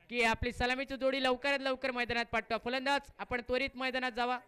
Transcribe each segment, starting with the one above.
की आपली सलामीची जोडी लवकरात लवकर मैदानात पाठवा. फलंदाज आपण त्वरित मैदानात जावा.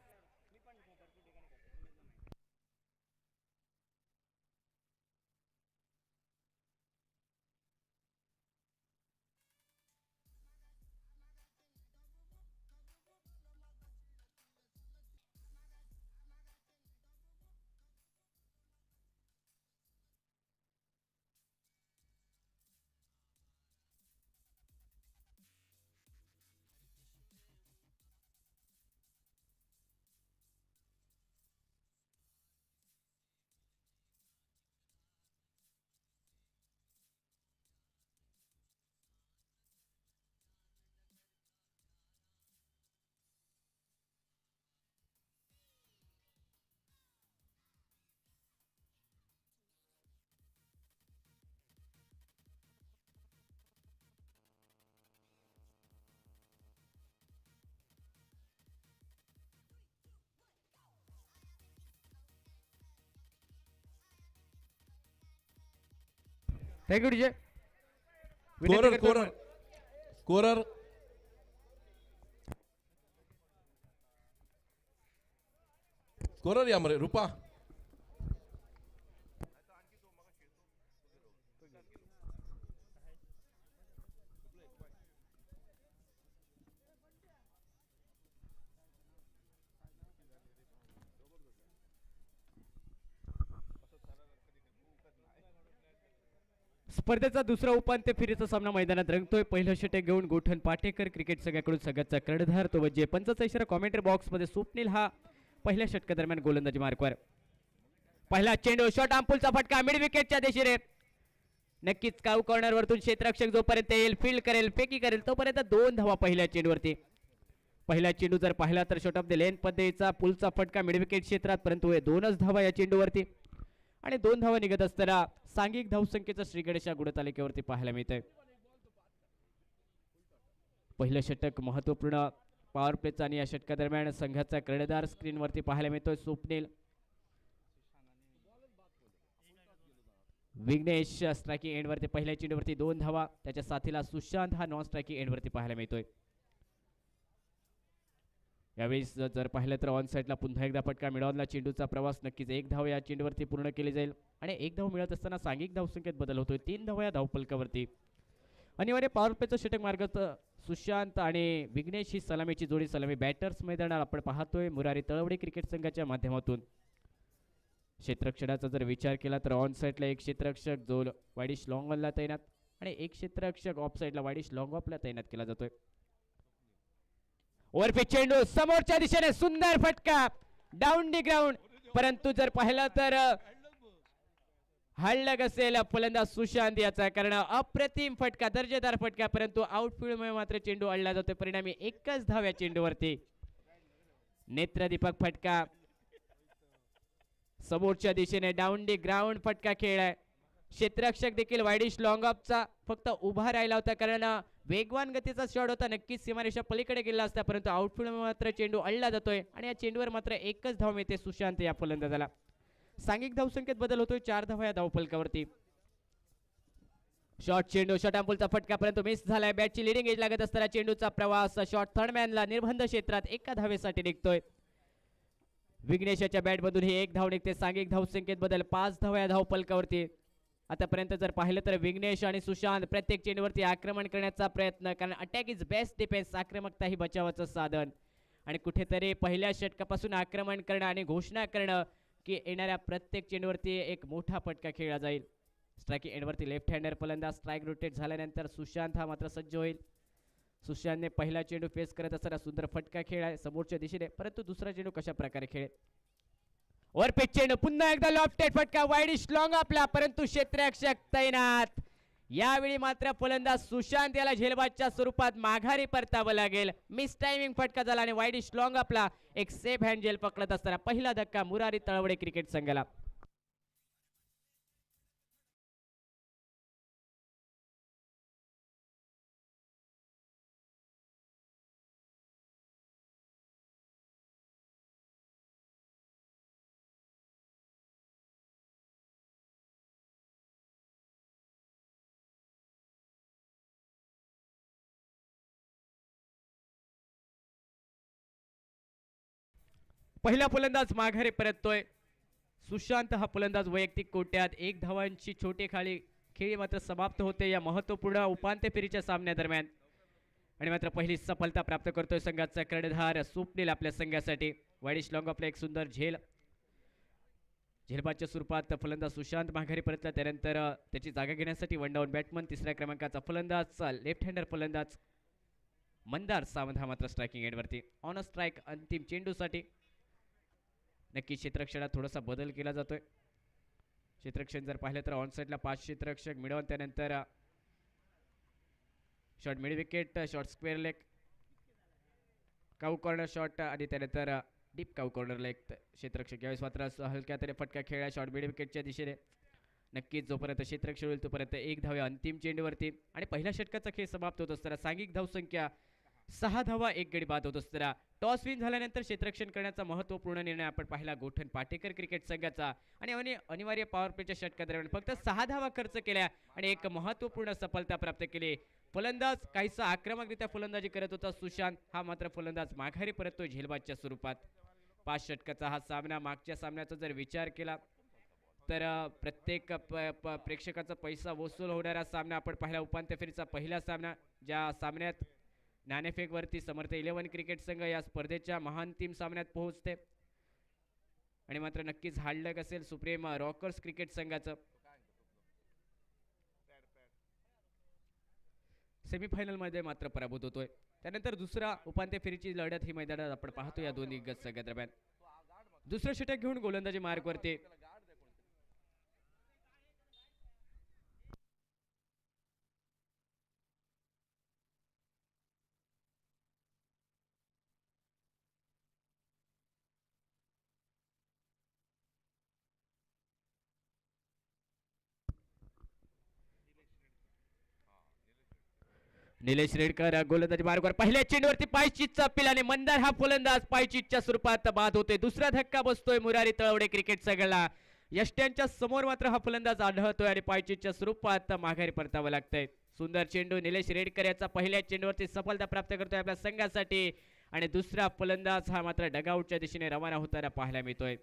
Thank you DJ. Scorer scorer scorer scorer या मरे रुपा. स्पर्धेचा दुसरा उपांत्य फेरीचा सामना मैदानात रंगतोय. पहिलं षटक घेऊन गोठण पाटेकर क्रिकेट संघाकडून सगळ्याचा कर्णधार तो म्हणजे पंचाचा इशारा कॉमेंट्री बॉक्स मध्ये. स्वप्नील हा पहिल्या षटकादरम्यान गोलंदाजी मार्कवर. पहिला चेंडू शॉट आंपुलचा फटका मिड विकेटच्या दिशेने. नक्कीच काऊ कॉर्नर वरतून क्षेत्ररक्षक जोपर्यंत येईल फील्ड करेल फेकी करेल तोपर्यंत 2 धावा पहिल्या चेंडूवरती. पहिला चेंडू जर पाहिला तर शॉट ऑफ द लेन पद्धतीचा पुलचा फटका मिड विकेट क्षेत्रात, परंतु हे 2च धावा या चेंडूवरती. आणि 2 धावा निघत असताना सांघिक धावसंख्येचं श्री गणेश गुणतालिकेवरती पाहायला मिळतंय. पहिलं षटक महत्वपूर्ण पॉवर प्लेचा आणि या षटकादरम्यान संघाचा कर्णधार स्क्रीनवरती पाहायला मिळतोय स्वप्नील. विघ्नेश स्ट्रायकिंग एंडवरती पहिल्या चेंडूवरती 2 धावा. त्याच्या साथीला सुशांत हा नॉन स्ट्रायकिंग एंडवरती पाहायला मिळतोय. यावेळी जर पाहिलं तर ऑन साईडला पुन्हा एकदा फटका मिळवला. चेंडूचा प्रवास नक्कीच 1 धाव या चेंडूवरती पूर्ण केली जाईल आणि 1 धाव मिळत असताना सांघिक धावसंख्येत बदल होतोय. 3 धावा या धावफलकावरती. अनिवार्य पॉवर प्लेचं षटक मार्गात सुशांत आणि विघ्नेश ही सलामीची जोडी सलामी बॅटर्स मैदानात आपण पाहतोय मुरारी तळवडे क्रिकेट संघाच्या माध्यमातून. क्षेत्ररक्षणाचा जर विचार केला तर ऑन साईडला एक क्षेत्ररक्षक जो वाईडिश लॉंग ऑनला तैनात आणि एक क्षेत्ररक्षक ऑफ साईडला वाईडिश लॉंग ऑफला तैनात केला जातोय. ओव्हरपिच चेंडू समोरच्या दिशेने सुंदर फटका डाऊन दी ग्राउंड, परंतु जर पाहिलं तर हल्लग असेल फलंदाज सुशांत याचा, कारण अप्रतिम फटका दर्जेदार फटका, परंतु आउटफील्ड मध्ये मात्र चेंडू अडला जातो. परिणामी 1च धाव या चेंडूवरती. नेत्रदीपक फटका समोरच्या दिशेने डाऊन दी ग्राउंड फटका खेळलाय. क्षेत्ररक्षक देखील वाईडिश लॉंग ऑफचा फक्त उभा राहिला होता, कारण वेगवान गतीचा शॉट होता, नक्कीच सीमारेषा पलीकडे गेला असता, परंतु आउटफील्ड मात्र चेंडू अडला जातोय आणि या चेंडूवर मात्र 1च धाव मिळते सुशांत या फलंदाजाला. सांघिक धावसंख्येत बदल होतोय. 4 धावा या धावफलकावरती. शॉट चेंडू शॉट अँपुलचा फटका परंतु मिस झालाय. बॅटची लिडिंग एज लागत असताना चेंडूचा प्रवास शॉट थर्डमॅनला निर्बंध क्षेत्रात 1 धावेसाठी निघतोय. विघ्नेशाच्या बॅटमधून ही 1 धाव निघते. सांघिक धावसंख्येत बदल 5 धावा या धावफलकावरती. आतापर्यंत जर पाहिलं तर विघ्नेश आणि सुशांत प्रत्येक चेंडूवरती आक्रमण करण्याचा प्रयत्न, कारण अटॅक इज बेस्ट डिफेन्स, आक्रमकता ही बचावाचं साधन. आणि कुठेतरी पहिल्या षटकापासून आक्रमण करणं आणि घोषणा करणं की येणाऱ्या प्रत्येक चेंडूवरती एक मोठा फटका खेळला जाईल. स्ट्रायकिंग एंडवरती लेफ्ट हँडर फलंदाज स्ट्राईक रोटेट झाल्यानंतर सुशांत हा मात्र सज्ज होईल. सुशांतने पहिला चेंडू फेस करत असताना सुंदर फटका खेळाय समोरच्या दिशेने, परंतु दुसरा चेंडू कशा प्रकारे खेळ. ओव्हरपिच चेंडू पुन्हा एकदा लॉफ्टेड फटका वाईडिश लॉंग आपला, परंतु क्षेत्ररक्षक तैनात. यावेळी मात्र फलंदाज सुशांत याला झेलबादच्या स्वरूपात माघारी परतावं लागेल. मिस टायमिंग फटका झाला आणि वाईडिश लॉंग आपला एक सेफ हँड झेल पकडत असताना पहिला धक्का मुरारी तळवडे क्रिकेट संघाला. पहिला फलंदाज माघारी परततोय. सुशांत हा फलंदाज वैयक्तिक कोट्यात 1 धावांची छोटी खेळी मात्र समाप्त होते या महत्वपूर्ण उपांत्य फेरीच्या सामन्यादरम्यान. आणि मात्र पहिली सफलता प्राप्त करतोय संघाचा कर्णधार स्वप्नील आपल्या संघासाठी. वाईडिश लॉंग आपला एक सुंदर झेलबादच्या स्वरूपात फलंदाज सुशांत माघारी परतला. त्यानंतर त्याची जागा घेण्यासाठी वन डाऊन बॅट्समन तिसऱ्या क्रमांकाचा फलंदाज लेफ्ट हँडर फलंदाज मंदार सावंत हा मात्र स्ट्रायकिंग एंडवरती. ऑन स्ट्राईक अंतिम चेंडूसाठी नक्की क्षेत्ररक्षणात थोडासा बदल केला जातोय. क्षेत्ररक्षण जर पाहिलं तर ऑन साईडला 5 क्षेत्ररक्षक मिळवून त्यानंतर short mid wicket, short square leg, cow corner shot आणि त्यानंतर डीप काऊ कॉर्नरला एक क्षेत्ररक्षक. यावेळेस मात्र हलक्या तरी फटका खेळला शॉर्ट मिड विकेटच्या दिशेने. नक्कीच जोपर्यंत क्षेत्ररक्षक होईल तोपर्यंत 1 धावे अंतिम चेंडूवरती. आणि पहिल्या षटकाचा खेळ समाप्त होत असताना सांघिक धावसंख्या 6 धावा 1 गडी बाद होत असताना टॉस विन झाल्यानंतर क्षेत्ररक्षण करण्याचा महत्त्वपूर्ण निर्णय आपण पाहिला गोठण पाटेकर क्रिकेट संघाचा. आणि अनिवार्य पॉवर प्लेच्या षटकादरम्यान फक्त 6 धावा खर्च केल्या आणि एक महत्त्वपूर्ण सफलता प्राप्त केली. फलंदाज काहीसा आक्रमकरित्या फलंदाजी करत होता सुशांत, हा मात्र फलंदाज माघारी परततोय झेलबादच्या स्वरूपात. 5 षटकाचा हा सामना. मागच्या सामन्याचा जर विचार केला तर प्रत्येक प्रेक्षकाचा पैसा वसूल होणारा सामना आपण पाहिला. उपांत्य फेरीचा पहिला सामना, ज्या सामन्यात नाणेफेकवरती समर्थ 11 क्रिकेट संघ या स्पर्धेच्या महांतिम सामन्यात पोहोचते. आणि मात्र नक्कीच हार्डलक असेल सुप्रीम रॉकर्स क्रिकेट संघाचं. सेमीफायनल मध्ये मात्र पराभूत होतोय. त्यानंतर दुसरा उपांत्य फेरीची लढत ही मैदानात आपण पाहतो या दोन दिग्गज संघादरम्यान. दुसरं षटक घेऊन गोलंदाजी मार्गवरती निलेश रेडकर गोलंदाजी मार्गावर पहिल्या चेंडूवरती पायचीतचा अपील आणि मंदार हा फलंदाज पायचीतच्या स्वरूपात बाद होतोय. दुसरा धक्का बसतोय मुरारी तळवडे क्रिकेट संघाला. यष्ट्यांच्या समोर मात्र हा फलंदाज आढळतोय आणि पायचीतच्या स्वरूपात माघारी परतावं लागतंय. सुंदर चेंडू निलेश रेडकर याचा पहिल्या चेंडूवरती सफलता प्राप्त करतोय आपल्या संघासाठी. आणि दुसरा फलंदाज हा मात्र डगआउटच्या दिशेने रवाना होताना पाहायला मिळतोय.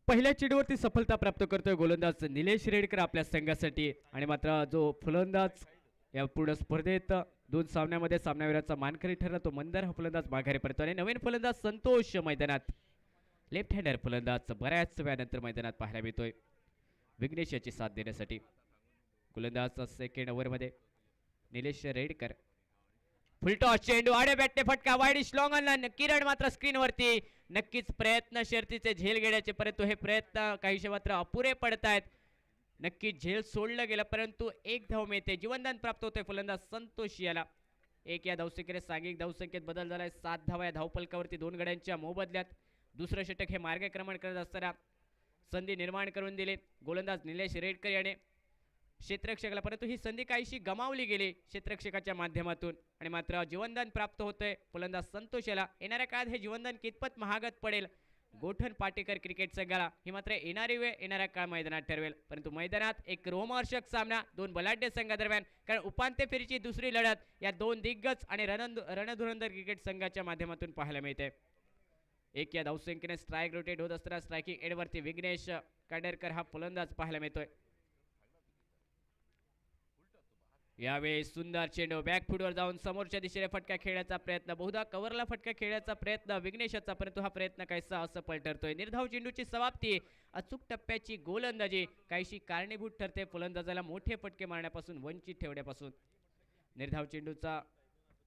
पहिल्या चेंडूवरती सफलता प्राप्त करतोय गोलंदाज निलेश रेडकर आपल्या संघासाठी. आणि मात्र जो फलंदाज या पूर्ण स्पर्धेत 2 सामन्यामध्ये सामनावीराचा मानकरी ठरला तो मंदार हा फलंदाज माघारी पडतो. आणि नवीन फलंदाज संतोष मैदानात, लेफ्ट हँडर फलंदाज बऱ्याच वेळानंतर मैदानात पाहायला मिळतोय विघ्नेश याची साथ देण्यासाठी. गोलंदाज सेकंड ओव्हरमध्ये निलेश रेडकर. फुलटॉस चेंडू आडे बॅटने फटका वाईडिश लॉंग ऑन. किरण मात्र स्क्रीनवरती. नक्कीच प्रयत्न शर्तीचे झेल घेण्याचे, परंतु हे प्रयत्न काहीशे मात्र अपुरे पडतायत. नक्कीच झेल सोडलं गेलं परंतु 1 धाव मिळते. जीवनदान प्राप्त होते फलंदाज संतोष याला. 1 या धावसंख्येने सांघिक धावसंख्येत बदल झालाय. 7 धावा या धावपलकावरती 2 गड्यांच्या मोबदल्यात. दुसरं षटक हे मार्गक्रमण करत असताना संधी निर्माण करून दिली गोलंदाज निलेश रेडकर याने क्षेत्ररक्षकाला, परंतु ही संधी काहीशी गमावली गेली क्षेत्ररक्षकाच्या माध्यमातून. आणि मात्र जीवनदान प्राप्त होतंय फलंदाज संतोष याला. येणाऱ्या काळात हे जीवनदान कितपत महागत पडेल गोठण पाटेकर क्रिकेट संघाला ही मात्र येणारी वेळ येणाऱ्या काळ मैदानात ठरवेल. परंतु मैदानात एक रोमहर्षक सामना 2 बलाढ्य संघादरम्यान, कारण उपांत्य फेरीची दुसरी लढत या 2 दिग्गज आणि रणधुरंदर क्रिकेट संघाच्या माध्यमातून पाहायला मिळते. 1 या धावसंख्येने स्ट्राईक रोटेट होत असताना स्ट्रायकिंग एंडवरती विघ्नेश काडेरकर हा फलंदाज पाहायला मिळतोय. यावेळी सुंदर चेंडू बॅकफुटवर जाऊन समोरच्या दिशेने फटका खेळण्याचा प्रयत्न, बहुधा कव्हरला फटका खेळण्याचा प्रयत्न विघ्नेशचा, परंतु हा प्रयत्न काहीसा असफल ठरतोय. निर्धाव चेंडूची समाप्ती, अचूक टप्प्याची गोलंदाजी काहीशी कारणीभूत ठरते फलंदाजाला मोठे फटके मारण्यापासून वंचित ठेवण्यापासून. निर्धाव चेंडूचा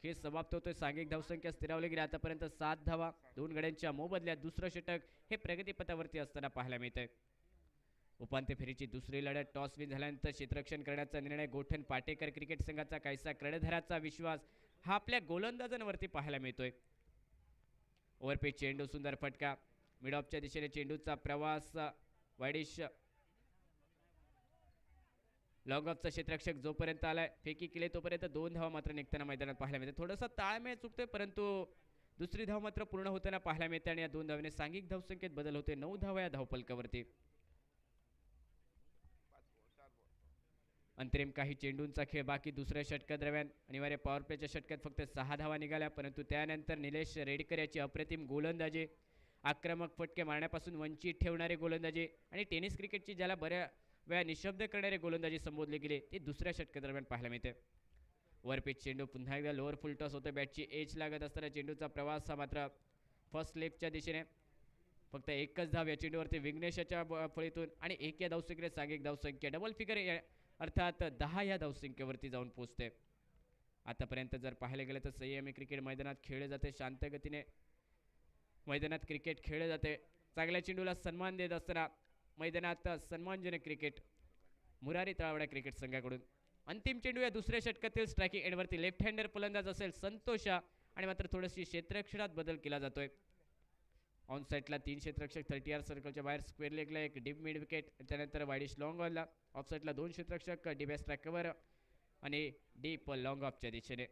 खेळ समाप्त होतोय. सांघिक धावसंख्या स्थिरावली गेली आतापर्यंत 7 धावा. 2 गड्यांच्या मोबदल्यात दुसरं षटक हे प्रगतीपथावरती असताना पाहायला मिळतंय. उपांत्य फेरीची दुसरी लढत टॉस विन झाल्यानंतर क्षेत्ररक्षण करण्याचा निर्णय गोठण पाटेकर क्रिकेट संघाचा काहीसा कर्णधाराचा विश्वास हा आपल्या गोलंदाजांवरती पाहायला मिळतोय. ओव्हरपिच चेंडू सुंदर फटका मिड ऑफच्या दिशेने चेंडूचा प्रवास वाईडिश लॉंग ऑफचा क्षेत्ररक्षक जोपर्यंत आलाय फेकी केले तोपर्यंत 2 धावा मात्र निघताना मैदानात पाहायला मिळते. थोडासा ताळमेळ चुकतोय परंतु दुसरी धाव मात्र पूर्ण होताना पाहायला मिळते आणि या 2 धावांनी सांघिक धावसंख्येत बदल होते. 9 धावा या धावफलकावरती. अंतरिम काही चेंडूंचा खेळ बाकी दुसऱ्या षटकादरम्यान अनिवार्य पॉवर प्लेच्या षटकात फक्त 6 धावा निघाल्या परंतु त्यानंतर निलेश रेडकर याची अप्रतिम गोलंदाजी, आक्रमक फटके मारण्यापासून वंचित ठेवणारे गोलंदाजी आणि टेनिस क्रिकेटची ज्याला बऱ्या वेळा निशब्द करणारे गोलंदाजी संबोधले गेले ते दुसऱ्या षटकादरम्यान पाहायला मिळते. वरपिच चेंडू पुन्हा एकदा लोअर फुल टॉस होतं. बॅटची एज लागत असताना चेंडूचा प्रवास हा मात्र फर्स्ट लेगच्या दिशेने फक्त एकच धाव या चेंडूवरती विघ्नेशाच्या फळीतून आणि 1 या धावसंख्येने सांघिक धावसंख्या डबल फिगर अर्थात 10 या धावसंख्येवरती जाऊन पोहोचते. आतापर्यंत जर पाहायला गेलं तर संयमी क्रिकेट मैदानात खेळले जाते. शांत गतीने मैदानात क्रिकेट खेळले जाते. चांगल्या चेंडूला सन्मान देत असताना मैदानात सन्मानजनक क्रिकेट मुरारी तळावडा क्रिकेट संघाकडून. अंतिम चेंडू या दुसऱ्या षटकातील स्ट्रायकिंग एंडवरती लेफ्ट हँडर फलंदाज असेल संतोषा आणि मात्र थोडीशी क्षेत्ररक्षणात बदल केला जातोय. ऑन साईडला 3 क्षेत्ररक्षक 30 सर्कलच्या बाहेर स्क्वेअर लेगला एक डीप मिड विकेट त्यानंतर वाईडिश लॉंग ऑनला ऑफ साईडला 2 क्षेत्ररक्षक डीप स्ट्राईक कव्हर आणि डीप लॉंग ऑफच्या दिशेने.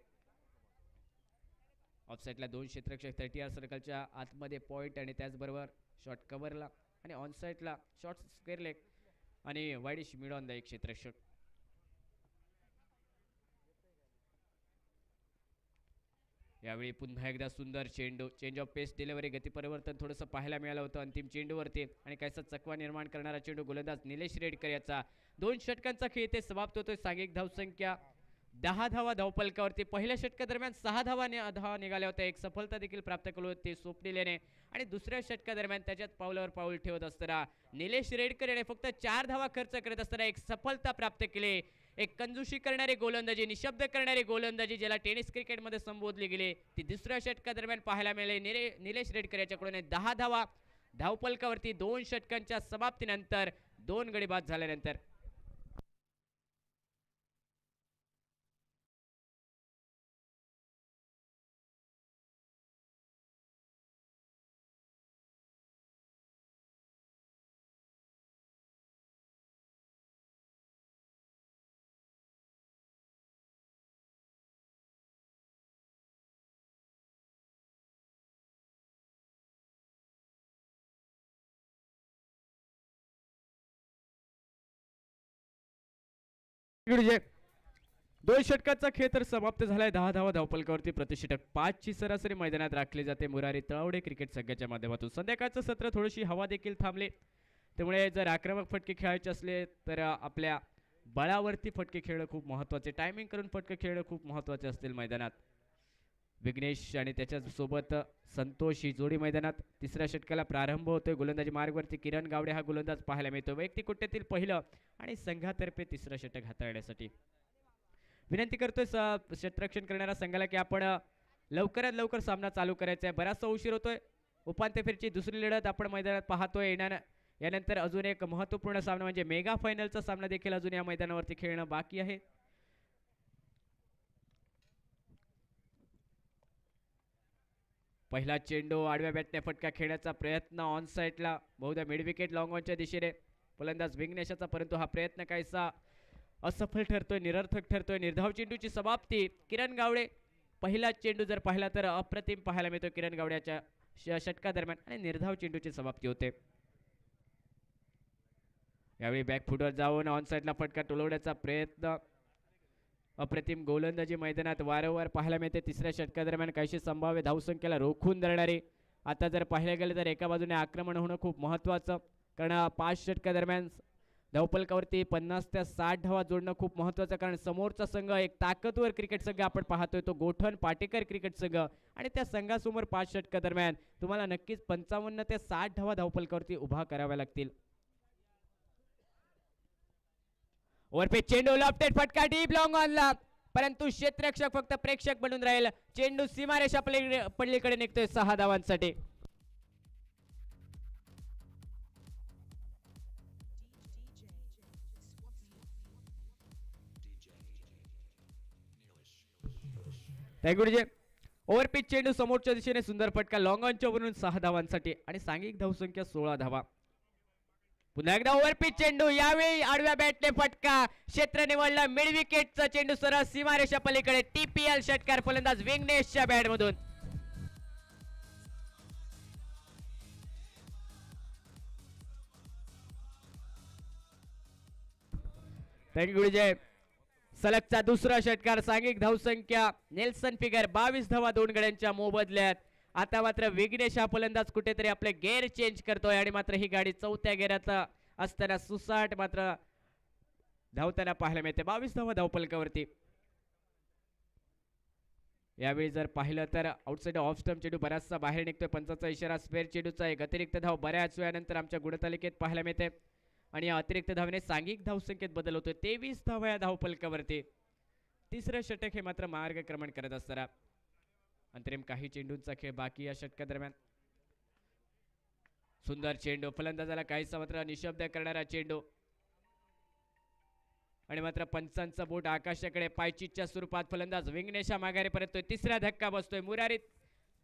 ऑफ साईडला 2 क्षेत्ररक्षक 30 सर्कलच्या आतमध्ये पॉईंट आणि त्याचबरोबर शॉर्ट कव्हरला आणि ऑन साईडला शॉर्ट स्क्वेअर लेग आणि वाईडिश मिड ऑनला एक क्षेत्ररक्षक. यावेळी पुन्हा एकदा सुंदर चेंडू चेंज ऑफ पेस डिलिव्हरी गती परिवर्तन थोडंसं पाहायला मिळालं होतं अंतिम चेंडूवरती आणि काहीसा चकवा निर्माण करणारा चेंडू गोलंदाज निलेश रेडकर याचा 2 षटकांचा खेळ ते समाप्त होतोय. सांघिक धावसंख्या 10 धावा धावफलकावरती. पहिल्या षटकादरम्यान 6 धावा निघाल्या होत्या. एक सफलता देखील प्राप्त केली होती स्वप्निलेने आणि दुसऱ्या षटकादरम्यान त्याच्यात पावलावर पाऊल ठेवत असताना निलेश रेडकर याने फक्त 4 धावा खर्च करत असताना एक सफलता प्राप्त केली. एक कंजूशी करणारे गोलंदाजी, निशब्द करणारे गोलंदाजी ज्याला टेनिस क्रिकेटमध्ये संबोधले गेले ती दुसऱ्या षटकादरम्यान पाहायला मिळाले. निलेश रेडकर याच्याकडून 10 धावा धावफलकावरती 2 षटकांच्या समाप्तीनंतर 2 गडी बाद झाल्यानंतर. दोन षटकाचा खेळ तर समाप्त झालाय. 10 धावा धावफलकावरती प्रतिषटक 5 ची सरासरी मैदानात राखली जाते मुरारी तळावडे क्रिकेट संघाच्या माध्यमातून. संध्याकाळचं सत्र थोडीशी हवा देखील थांबले त्यामुळे जर आक्रमक फटके खेळायचे असले तर आपल्या बळावरती फटके खेळणं खूप महत्त्वाचे, टायमिंग करून फटके खेळणं खूप महत्त्वाचे असतील मैदानात. विघ्नेश आणि त्याच्या सोबत संतोष ही जोडी मैदानात. तिसऱ्या षटकाला प्रारंभ होतोय. गोलंदाजी मार्गवरती किरण गावडे हा गोलंदाज पाहायला मिळतो. वैयक्तिक कुट्ट्यातील पहिलं आणि संघातर्फे तिसरं षटक हाताळण्यासाठी विनंती करतोय क्षेत्ररक्षण करणाऱ्या संघाला की आपण लवकरात लवकर सामना चालू करायचा आहे. बराचसा उशीर होतोय. उपांत्य फेरीची दुसरी लढत आपण मैदानात पाहतोय. यानंतर अजून एक महत्त्वपूर्ण सामना म्हणजे मेगा फायनलचा सामना देखील अजून या मैदानावरती खेळणं बाकी आहे. पहिला चेंडू आडव्या बॅटने फटका खेळण्याचा प्रयत्न ऑन साईडला बहुधा मिड विकेट लॉंग ऑनच्या दिशेने फलंदाज विघ्नेशाचा परंतु हा प्रयत्न काहीसा असफल ठरतोय, निरर्थक ठरतोय. निर्धाव चेंडूची समाप्ती किरण गावडे. पहिला चेंडू जर पाहिला तर अप्रतिम पाहायला मिळतो किरण गावड्याच्या षटकादरम्यान आणि निर्धाव चेंडूची समाप्ती होते. यावेळी बॅकफुटवर जाऊन ऑन साईडला फटका टोलवण्याचा प्रयत्न, अप्रतिम गोलंदाजी मैदानात वारंवार पाहायला मिळते. तिसऱ्या षटकादरम्यान काहीशी संभाव्य धावसंख्येला रोखून धरणारे. आता जर पाहायला गेलं तर एका बाजूने आक्रमण होणं खूप महत्त्वाचं, कारण 5 षटकादरम्यान धावफलकावरती 50 ते 60 धावा जोडणं खूप महत्त्वाचं, कारण समोरचा संघ एक ताकदवर क्रिकेट संघ आपण पाहतोय तो गोठण पाटेकर क्रिकेट संघ आणि त्या संघासमोर 5 षटकादरम्यान तुम्हाला नक्कीच 55 ते 60 धावा धावफलकावरती उभा कराव्या लागतील. ओव्हरपिच चेंडू लॉफ्टेड फटका डीप लॉंग ऑनला परंतु क्षेत्ररक्षक फक्त प्रेक्षक बनून राहील. चेंडू सीमारेषा पलीकडे निघतोय 6 धावांसाठी. गुरुजी ओव्हरपिच चेंडू समोरच्या दिशेने सुंदर फटका लॉंग ऑनच्या वरून 6 धावांसाठी आणि सांघिक धावसंख्या 16 धावा. पुन्हा एकदा ओव्हरपिच चेंडू, यावेळी आडव्या बॅटने फटका, क्षेत्र निवडला मिड विकेटचा चेंडू सरळ सीमारेषा पलीकडे. TPL षटकार फलंदाज विघ्नेशच्या बॅट मधून. गुरुजी सलगचा दुसरा षटकार, सांघिक धावसंख्या नेल्सन फिगर 22 धावा 2 गड्यांच्या मोबदल्यात. आता मात्र विघ्नेश हा फलंदाज कुठेतरी आपले गेअर चेंज करतोय आणि मात्र ही गाडी चौथ्या गेअरात असताना सुसाट मात्र धावताना पाहायला मिळते. 22 धावा धावपलकावरती. यावेळी जर पाहिलं तर आउटसाइड ऑफ स्टंप चेंडू बराचसा बाहेर निघतोय. पंचाचा इशारा स्पेअर चेंडूचा एक अतिरिक्त धाव बऱ्याच वेळानंतर आमच्या गुणतालिकेत पाहायला मिळते आणि या अतिरिक्त धावने सांघिक धावसंख्येत बदल होतोय. 23 धावा या धावपलकावरती. तिसरं षटक हे मात्र मार्गक्रमण करत असताना अंतरिम काही चेंडूंचा खेळ बाकी या षटकादरम्यान. सुंदर चेंडू, फलंदाजाला काहीसा मात्र निशब्द करणारा चेंडू आणि मात्र पंचांचा बोट आकाशाकडे. पायचीच्या स्वरूपात फलंदाज विघ्नेश माघारी परततोय. तिसरा धक्का बसतोय मुरारी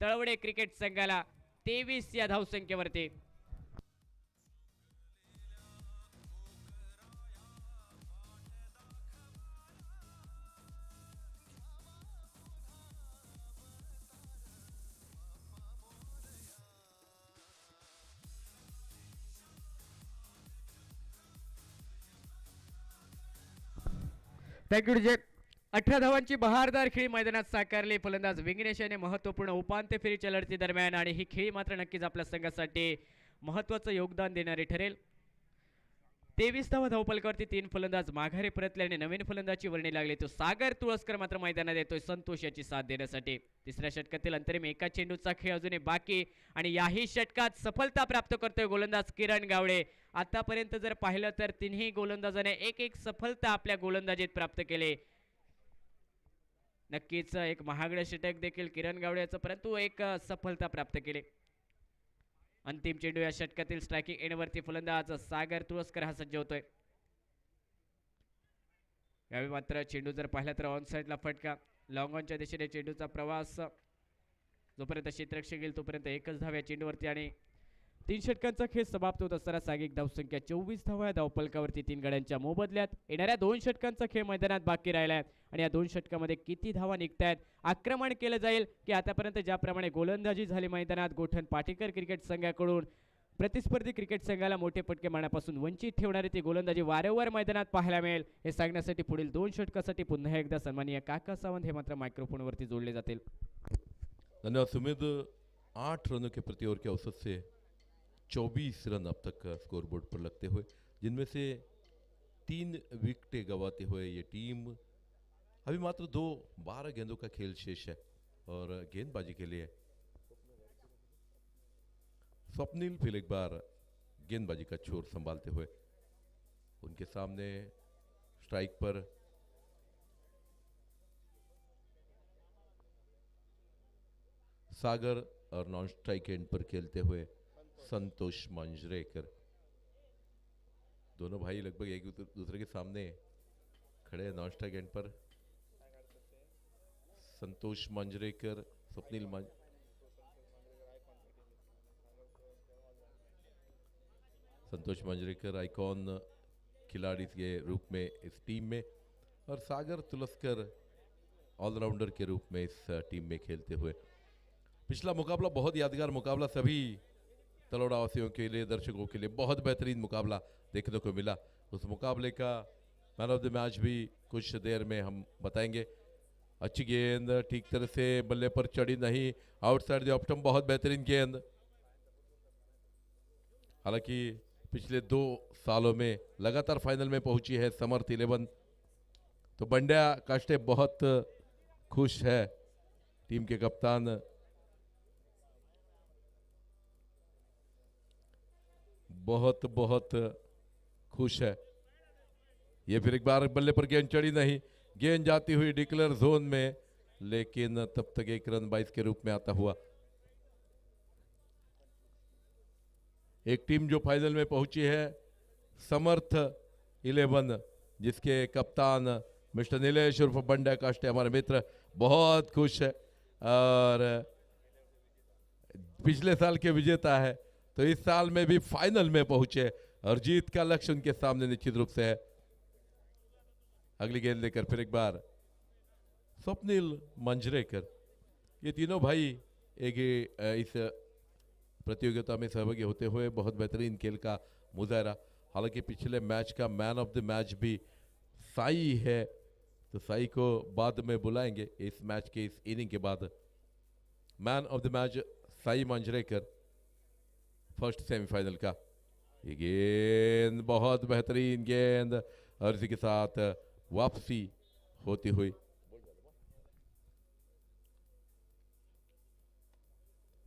तळवडे क्रिकेट संघाला 23 या धावसंख्येवरती. थँक्यू जे 18 धावांची बहारदार खेळी मैदानात साकारली फलंदाज विघ्नेश याने महत्वपूर्ण उपांत्य फेरीच्या लढती दरम्यान आणि ही खेळी मात्र नक्कीच आपल्या संघासाठी महत्वाचं योगदान देणारी ठरेल. 23 धावा धावपलकावरती 3 फलंदाज माघारी परतल्याने नवीन फलंदाची वर्णी लागली. तो सागर तुळसकर मात्र मैदानात येतोय संतोष याची साथ देण्यासाठी. तिसऱ्या षटकातील अंतरिम एका चेंडूचा खेळ अजूनही बाकी आणि याही षटकात सफलता प्राप्त करतोय गोलंदाज किरण गावडे. आतापर्यंत जर पाहिलं तर तिन्ही गोलंदाजाने एक सफलता आपल्या गोलंदाजीत प्राप्त केले. नक्कीच एक महागडं षटक देखील किरण गावडे याचं, परंतु एक सफलता प्राप्त केली. अंतिम चेंडू या षटकातील स्ट्रायकिंग एंडवरती फलंदाज सागर तुळसकर हा सज्ज होतोय. यावेळी मात्र चेंडू जर पाहिला तर ऑन साइडला फटका. लॉंग ऑनच्या दिशेने चेंडूचा प्रवास, जोपर्यंत क्षेत्ररक्षक येईल तोपर्यंत एकच धाव या चेंडूवरती आणि 3 षटकांचा खेळ समाप्त होत असताना सांघिक धावसंख्या 24 धावा धावपलकावरती 3 गड्यांच्या मोबदल्यात. येणाऱ्या 2 षटकांचा खेळ मैदानात बाकी राहिला आहे आणि या 2 षटकामध्ये किती धावा निघतायत, आक्रमण केलं जाईल की आतापर्यंत ज्याप्रमाणे गोलंदाजी झाली मैदानात गोठण पाटीकर क्रिकेट संघाकडून प्रतिस्पर्धी क्रिकेट संघाला मोठे फटके मारण्यापासून वंचित ठेवणारी ती गोलंदाजी वारंवार मैदानात पाहायला मिळेल हे सांगण्यासाठी पुढील 2 षटकासाठी पुन्हा एकदा सन्माननीय काका सावंत हे मात्र मायक्रोफोनवरती जोडले जातील. धन्यवाद सुमित. 8 रनों के प्रति ओवर के औसत से 24 रन अब तक स्कोरबोर्ड पर लगते हुए, जिनमें से 3 विकेटें गंवाते हुए ये टीम अभी मात्र 12 गेंदों का खेल शेष है और गेंदबाजी के लिए स्वप्निल फिर एक बार गेंदबाजी का छोर संभालते हुए उनके सामने स्ट्राइक पर सागर और नॉन स्ट्राइक एंड पर खेलते हुए संतोष मंजरेकर. दोनों भाई लगभग एक दूसरे के सामने खड़े हैं. नॉन स्ट्राइक एंड पर संतोष मंजरेकर, स्वप्निल संतोष मंजरेकर आइकॉन खिलाड़ी के रूप में इस टीम में और सागर तुलस्कर ऑलराउंडर के रूप में इस टीम में खेलते हुए. पिछला मुकाबला बहुत यादगार मुकाबला, सभी तलोड़ा वासियों के लिए, दर्शकों के लिए बहुत बेहतरीन मुकाबला देखने को मिला. उस मुकाबले का मैन ऑफ द मैच भी कुछ देर में हम बताएंगे. अच्छी गेंद ठीक तरह से बल्ले पर चढ़ी नहीं, आउटसाइड द ऑफ स्टंप, बहुत बेहतरीन गेंद. हालांकि पिछले 2 सालों में लगातार फाइनल में पहुंची है समर्थ 11, तो बंड्या काष्टे बहुत खुश है. टीम के कप्तान बहुत बहुत खुश है. ये फिर एक बार बल्ले पर गेंद चढ़ी नहीं, गेंद जाती हुई डिक्लेयर जोन में, लेकिन तब तक 1 रन 22 के रूप में आता हुआ। एक टीम जो फाइनल में पहुंची है समर्थ 11, जिसके कप्तान मिस्टर नीलेश उर्फ बंडा काष्टे हमारे मित्र बहुत खुश है और पिछले साल के विजेता है, तो इस साल में भी फाइनल में पहुंचे और जीत का लक्ष्य उनके सामने निश्चित रूप से है। अगली गेंद लेकर फिर एक बार स्वप्निल मंजरेकर, ये तीनों भाई एक इस प्रतियोगिता में सहभागी होते हुए बहुत बेहतरीन खेल का मुजाहरा। हालांकि पिछले मैच का मैन ऑफ द मैच भी साई है, तो साई को बाद में बुलाएंगे इस मैच के इस इनिंग के बाद। Man of the match Sai Manjrekar first semifinal का। ये गेंद बहुत बेहतरीन गेंद और इसी के साथ वापसी होती हुई।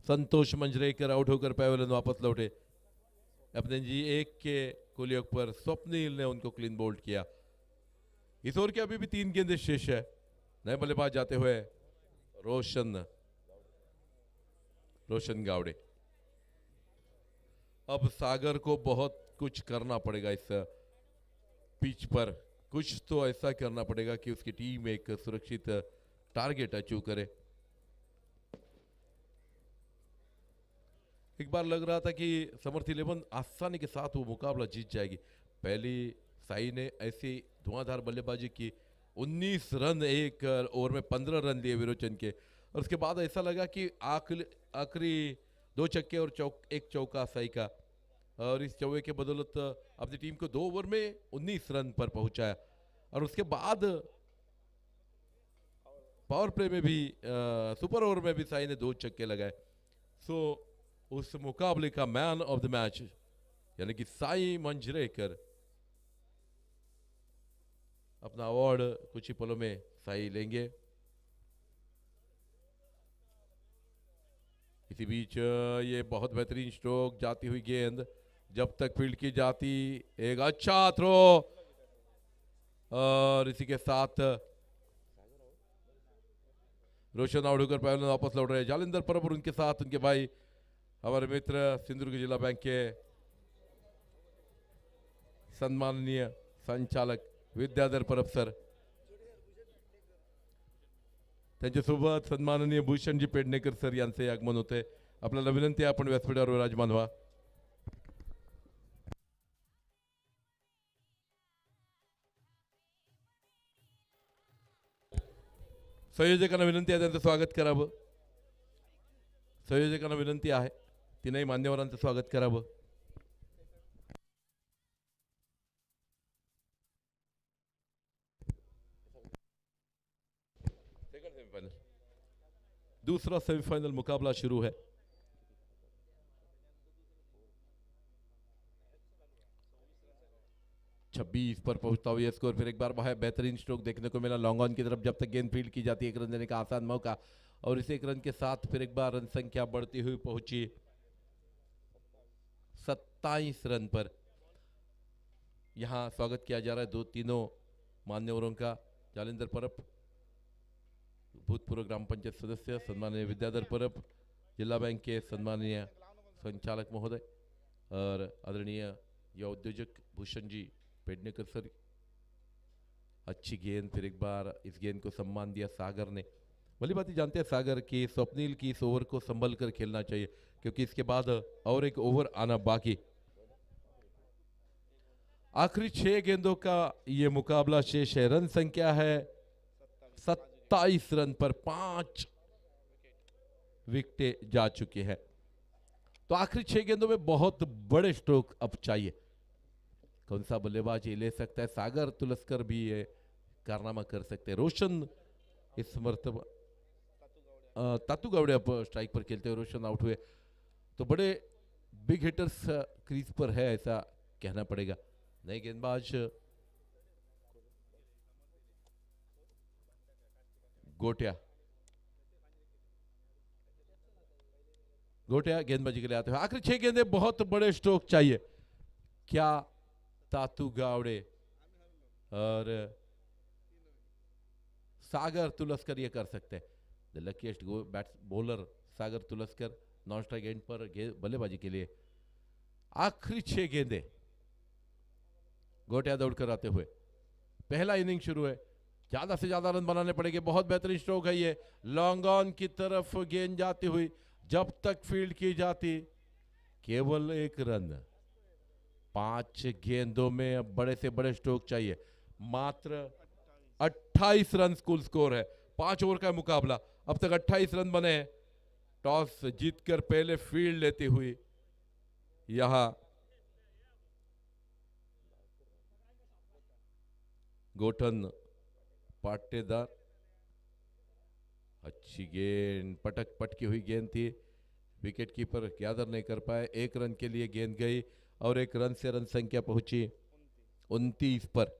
संतोष मंजरेकर आउट होकर पैवेलियन वापस लौटे। अपने जी 1 के कुलयोग पर स्वप्निल ने उनको क्लीन बोल्ड किया। इस ओवर के अभी भी 3 गेंदें शेष है। नए बल्लेबाज जाते हुए रोशन गावड़े। अब सागर को बहुत कुछ करना पड़ेगा इस पिच पर, कुछ तो ऐसा करना पड़ेगा कि उसकी टीम एक सुरक्षित टारगेट अचीव करे। एक बार लग रहा था कि समर्थ 11 आसानी के साथ वो मुकाबला जीत जाएगी। पहली साई ने ऐसी धुआंधार बल्लेबाजी की, 19 रन एक ओवर में 15 रन लिए विरोचन के, और उसके बाद ऐसा लगा कि आखिरी 2 छक्के और एक चौका साई का, और इस चौके के बदौलत अपनी टीम को 2 ओवर में 19 रन पर पहुंचाया। और उसके बाद पावर प्ले में भी सुपर ओवर में भी साई ने 2 छक्के लगाए। सो उस मुकाबले का मैन ऑफ द मैच यानी कि साई मंजरेकर अपना अवार्ड कुछ ही पलों में साई लेंगे। इसी बीच ये बहुत बेहतरीन स्ट्रोक, जाती हुई गेंद जब तक फील्ड की जाती, एक अच्छा थ्रो, और इसी के साथ रोशन आउट होकर पैवेलियन वापस लौट रहे। जालिंदर परब और उनके साथ उनके भाई हमारे मित्र सिंधुदुर्ग जिला बैंक के सम्माननीय संचालक विद्याधर परब सर, त्यांच्यासोबत सन्माननीय भूषणजी पेडणेकर सर यांचे आगमन होते। आपल्याला विनंती आहे आपण व्यासपीठावर विराजमान व्हा। संयोजकांना विनंती आहे त्यांचं स्वागत करावं। संयोजकांना विनंती आहे तीनही मान्यवरांचं स्वागत करावं। सेकंड सेमीफाइनल, दूसरा सेमीफाइनल मुकाबला शुरू है। छब्बीस पर पहुंचता हुआ स्कोर, फिर एक बार वह बेहतरीन स्ट्रोक देखने को मिला लॉन्ग ऑन की तरफ, जब तक गेंद फील्ड की जाती है 1 रन देने का आसान मौका, और इस 1 रन के साथ फिर एक बार रन संख्या बढ़ती हुई पहुंची 27 रन पर। यहां स्वागत किया जा रहा है तीनों मान्यवरों का। जालिंदर परब भूतपूर्व ग्राम पंचायत सदस्य, सम्माननीय विद्याधर परब जिला बैंक के सम्माननीय संचालक महोदय, और आदरणीय युवा उद्योजक भूषण जी पेडनेकर सर। अच्छी गेंद, फिर एक बार इस गेंद को सम्मान दिया सागर ने। भली बात ही जानते हैं सागर की स्वप्निल की इस ओवर को संभल कर खेलना चाहिए, क्योंकि इसके बाद और एक ओवर आना बाकी। आखिरी 6 गेंदों का ये मुकाबला शेष है। रन संख्या है 27 रन पर 5 विकेटें जा चुकी है। तो आखिरी 6 गेंदों में बहुत बड़े स्ट्रोक अब चाहिए। कौन सा बल्लेबाज ये ले सकता है? सागर तुलस्कर भी ये कारनामा कर सकते हैं। रोशन इस मर्तबा तातू गावड़े अब स्ट्राइक पर खेलते हुए रोशन आउट हुए, तो बड़े बिग हिटर्स क्रीज पर है ऐसा कहना पड़ेगा। नए गेंदबाज गोटिया गेंदबाजी के लिए आते हैं। आखिरी 6 गेंदें बहुत बड़े स्ट्रोक चाहिए। क्या तातू गावड़े और सागर तुलस्कर ये कर सकते हैं। The luckiest bats bowler Sagar Tulaskar non strike end पर बल्लेबाजी के लिए। आखिरी 6 गेंदे गोटिया दौड़कर आते हुए पहला इनिंग शुरू है। ज्यादा से ज्यादा रन बनाने पड़ेंगे। बहुत बेहतरीन स्ट्रोक है ये, लॉन्ग ऑन की तरफ गेंद जाती हुई, जब तक फील्ड की जाती केवल 1 रन। 5 गेंदों में अब बड़े से बड़े स्ट्रोक चाहिए। मात्र 28 रन कुल स्कोर है। 5 ओवर का मुकाबला, अब तक 28 रन बने हैं। टॉस जीतकर पहले फील्ड लेती हुई यहां गोठन पाटेदार। अच्छी गेंद, पटकी हुई गेंद थी, विकेट कीपर गैदर नहीं कर पाए। 1 रन के लिए गेंद गई और 1 रन से रन संख्या पहुंची 29 पर।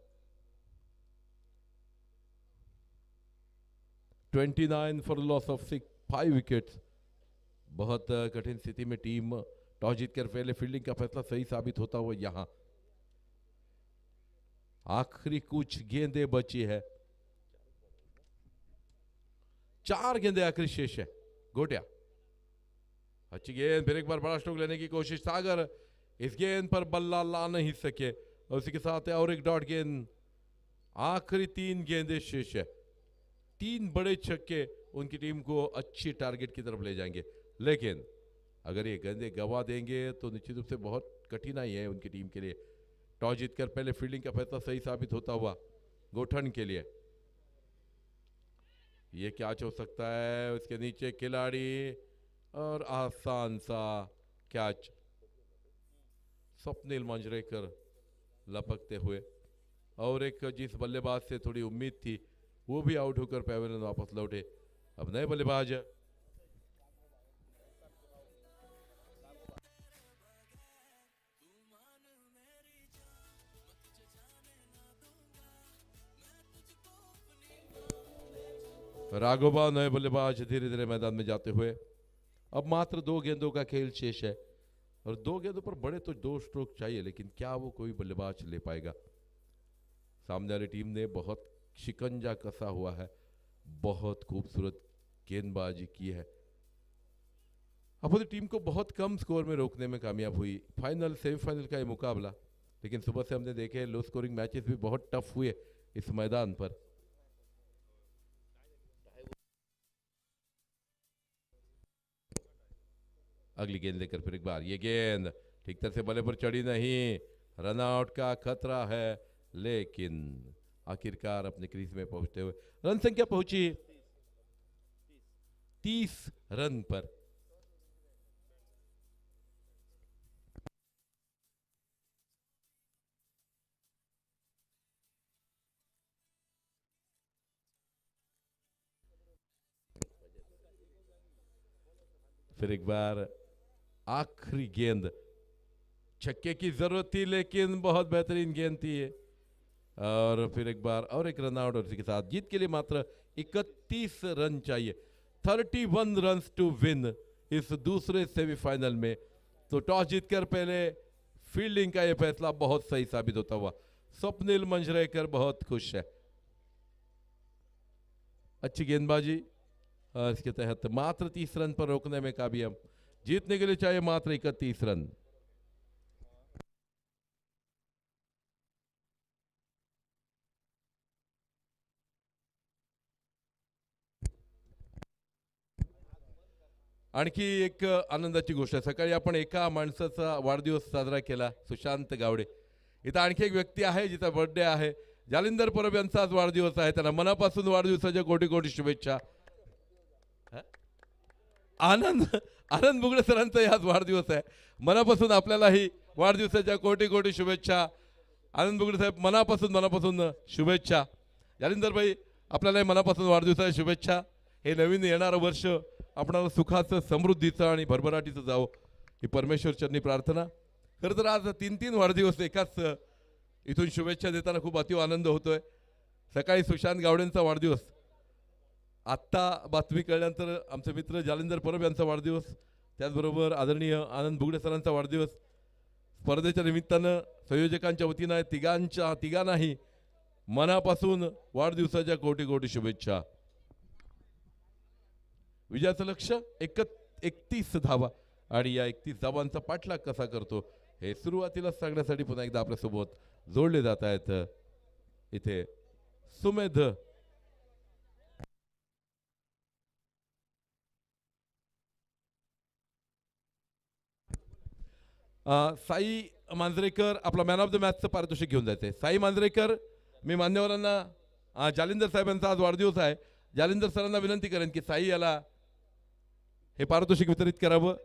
29 फॉर लॉस ऑफ 5 विकेट्स। बहुत कठिन स्थिति में टीम टॉस जीतकर पहले फील्डिंग का फैसला सही साबित होता हुआ यहां आखिरी कुछ गेंदें बची है। 4 गेंदें आखिरी शेष है। गोटिया अच्छी गेंद, फिर एक बार बड़ा स्ट्रोक लेने की कोशिश। सागर इस गेंद पर बल्ला ला नहीं सके और उसी के साथ और एक डॉट गेंद। आखिरी 3 गेंदें शेष है। 3 बड़े छक्के उनकी टीम को अच्छी टारगेट की तरफ ले जाएंगे, लेकिन अगर ये गेंदें गवा देंगे तो निश्चित रूप से बहुत कठिनाई है उनकी टीम के लिए। टॉस जीतकर पहले फील्डिंग का फैसला सही साबित होता हुआ गोठन के लिए। ये कैच हो सकता है, उसके नीचे खिलाड़ी और आसान सा कैच। स्वप्निल मंजरेकर लपकते हुए और एक जिस बल्लेबाज से थोड़ी उम्मीद थी वो भी आउट होकर पैवेलियन वापस लौटे। अब नए बल्लेबाज राघोबा, नए बल्लेबाज धीरे धीरे मैदान में जाते हुए। अब मात्र 2 गेंदों का खेल शेष है और 2 गेंदों पर बड़े तो 2 स्ट्रोक चाहिए, लेकिन क्या वो कोई बल्लेबाज ले पाएगा। सामने वाली टीम ने बहुत शिकंजा कसा हुआ है, बहुत खूबसूरत गेंदबाजी की है। अपोजिट टीम को बहुत कम स्कोर में रोकने में कामयाब हुई। फाइनल सेमीफाइनल का ये मुकाबला, लेकिन सुबह से हमने देखे लो स्कोरिंग मैचेस भी बहुत टफ हुए इस मैदान पर। अगली गेंद लेकर फिर एक बार ये गेंद ठीक तरह से बल्ले पर चढ़ी नहीं, रन आउट का खतरा है, लेकिन आखिरकार अपने क्रीज में पहुंचते हुए रन संख्या पहुंची 30 रन पर। फिर एक बार आखिरी गेंद, छक्के की जरूरत थी लेकिन बहुत बेहतरीन गेंद थी ये। और फिर एक बार और एक रन आउट और इसी के साथ जीत के लिए मात्र 31 रन चाहिए। 31 रन टू विन इस दूसरे सेमीफाइनल में। तो टॉस जीतकर पहले फील्डिंग का यह फैसला बहुत सही साबित होता हुआ स्वप्निल मंजरेकर बहुत खुश है। अच्छी गेंदबाजी और इसके तहत मात्र 30 रन पर रोकने में कामयाब। जीतने के लिए चाहिए मात्र 31 रन। आणखी एक आनंदाची गोष्ट आहे, सकाळी आपण एका माणसाचा वाढदिवस साजरा केला, सुशांत गावडे. इथं आणखी एक व्यक्ती आहे जिचा बर्थडे आहे, जालिंदर परब यांचा आज वाढदिवस आहे. त्यांना मनापासून वाढदिवसाच्या कोटी कोटी शुभेच्छा. आनंद बुगडे सरांचा आज वाढदिवस आहे, मनापासून आपल्यालाही वाढदिवसाच्या कोटी कोटी शुभेच्छा. आनंद बुगडे साहेब मनापासून शुभेच्छा. जालिंदर भाई आपल्यालाही मनापासून वाढदिवसाच्या शुभेच्छा. हे नवीन येणारं वर्ष आपणाला सुखाचं, समृद्धीचं आणि भरभराटीचं जावं ही परमेश्वर चरणी प्रार्थना. खरं तर आज 3 वाढदिवस एकाच इथून शुभेच्छा देताना खूप अतिव आनंद होतोय. सकाळी सुशांत गावडेंचा वाढदिवस, आत्ता बातमी कळल्यानंतर आमचे मित्र जालिंदर परब यांचा वाढदिवस, त्याचबरोबर आदरणीय आनंद बुगडे सरांचा वाढदिवस. स्पर्धेच्या निमित्तानं संयोजकांच्या वतीनं तिघांनाही मनापासून वाढदिवसाच्या कोटी कोटी शुभेच्छा. विजयाचं लक्ष 31 धावा आणि या 31 धावांचा पाठलाग कसा करतो हे सुरुवातीला सांगण्यासाठी पुन्हा एकदा आपल्यासोबत जोडले जात आहेत इथे सुमेध साई मांजरेकर आपला मॅन ऑफ द मॅचचं पारितोषिक घेऊन जायचंय. साई मांजरेकर, मी मान्यवरांना जालिंदर साहेबांचा आज वाढदिवस आहे, जालिंदर सरांना विनंती करेन की साई याला हे पारितोषिक वितरित करावं.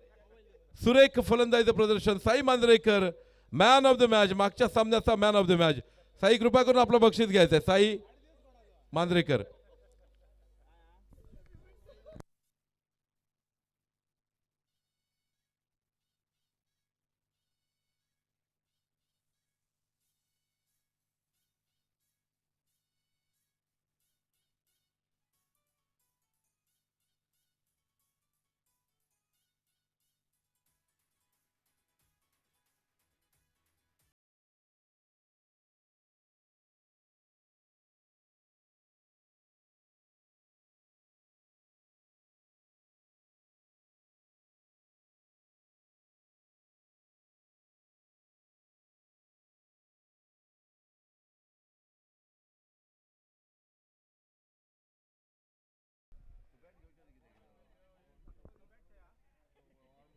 सुरेख फलंदाजीचं प्रदर्शन Sai Manjrekar, man of the match, मागच्या सामन्याचा man of the match. Sai कृपा करून आपलं बक्षीस घ्यायचंय. साई मांजरेकर.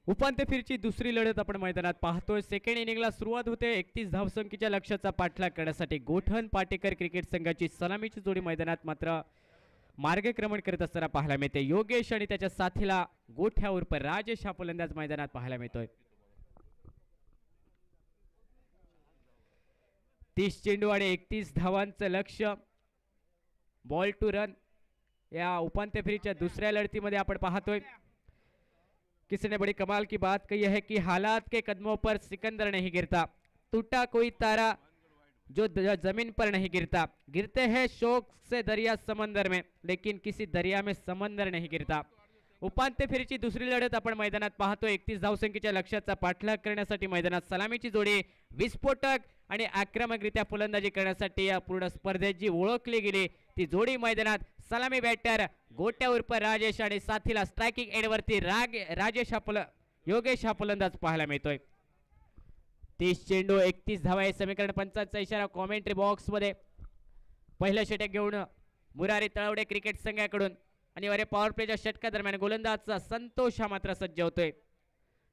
उपांत्य फेरीची दुसरी लढत आपण मैदानात पाहतोय. सेकंड इनिंगला सुरुवात होते. 31 धावसंख्येच्या लक्ष्याचा पाठलाग करण्यासाठी गोठण पाटेकर क्रिकेट संघाची सलामीची जोडी मैदानात मात्र मार्गक्रमण करत असताना पाहायला मिळते. योगेश आणि त्याच्या साथीला गोठ्या उर्फ राजेश हा फलंदाज मैदानात पाहायला मिळतोय. 30 चेंडू आणि 31 धावांचं लक्ष्य. बॉल टू रन या उपांत्य फेरीच्या दुसऱ्या लढतीमध्ये आपण पाहतोय. किसी ने बड़ी कमाल की बात कही है कि हालात के कदमों पर सिकंदर नहीं गिरता, टूटा कोई तारा जो जमीन पर नहीं गिरता, गिरते हैं शौक से दरिया समंदर में, लेकिन किसी दरिया में समंदर नहीं गिरता. उपांत्य फेरीची दुसरी लढत आपण मैदानात पाहतो. 31 धावसंख्येच्या लक्ष्याचा पाठलाग करण्यासाठी मैदानात सलामीची जोडी, विस्फोटक आणि आक्रमकरित्या फलंदाजी करण्यासाठी या पूर्ण स्पर्धेत जी ओळखली गेली ती जोडी मैदानात सलामी बॅटर गोट्या उर्फ राजेश आणि साथीला स्ट्रायकिंग एंडवरती राजेश हा योगेश हा फलंदाज पाहायला मिळतोय. 30 चेंडू 31 धावा हे समीकरण 5चा इशारा कॉमेंट्री बॉक्स मध्ये. पहिलं षटक घेऊन मुरारी तळवडे क्रिकेट संघाकडून आणि पॉवर प्लेच्या षटका दरम्यान गोलंदाजचा संतोष हा मात्र सज्ज होतोय.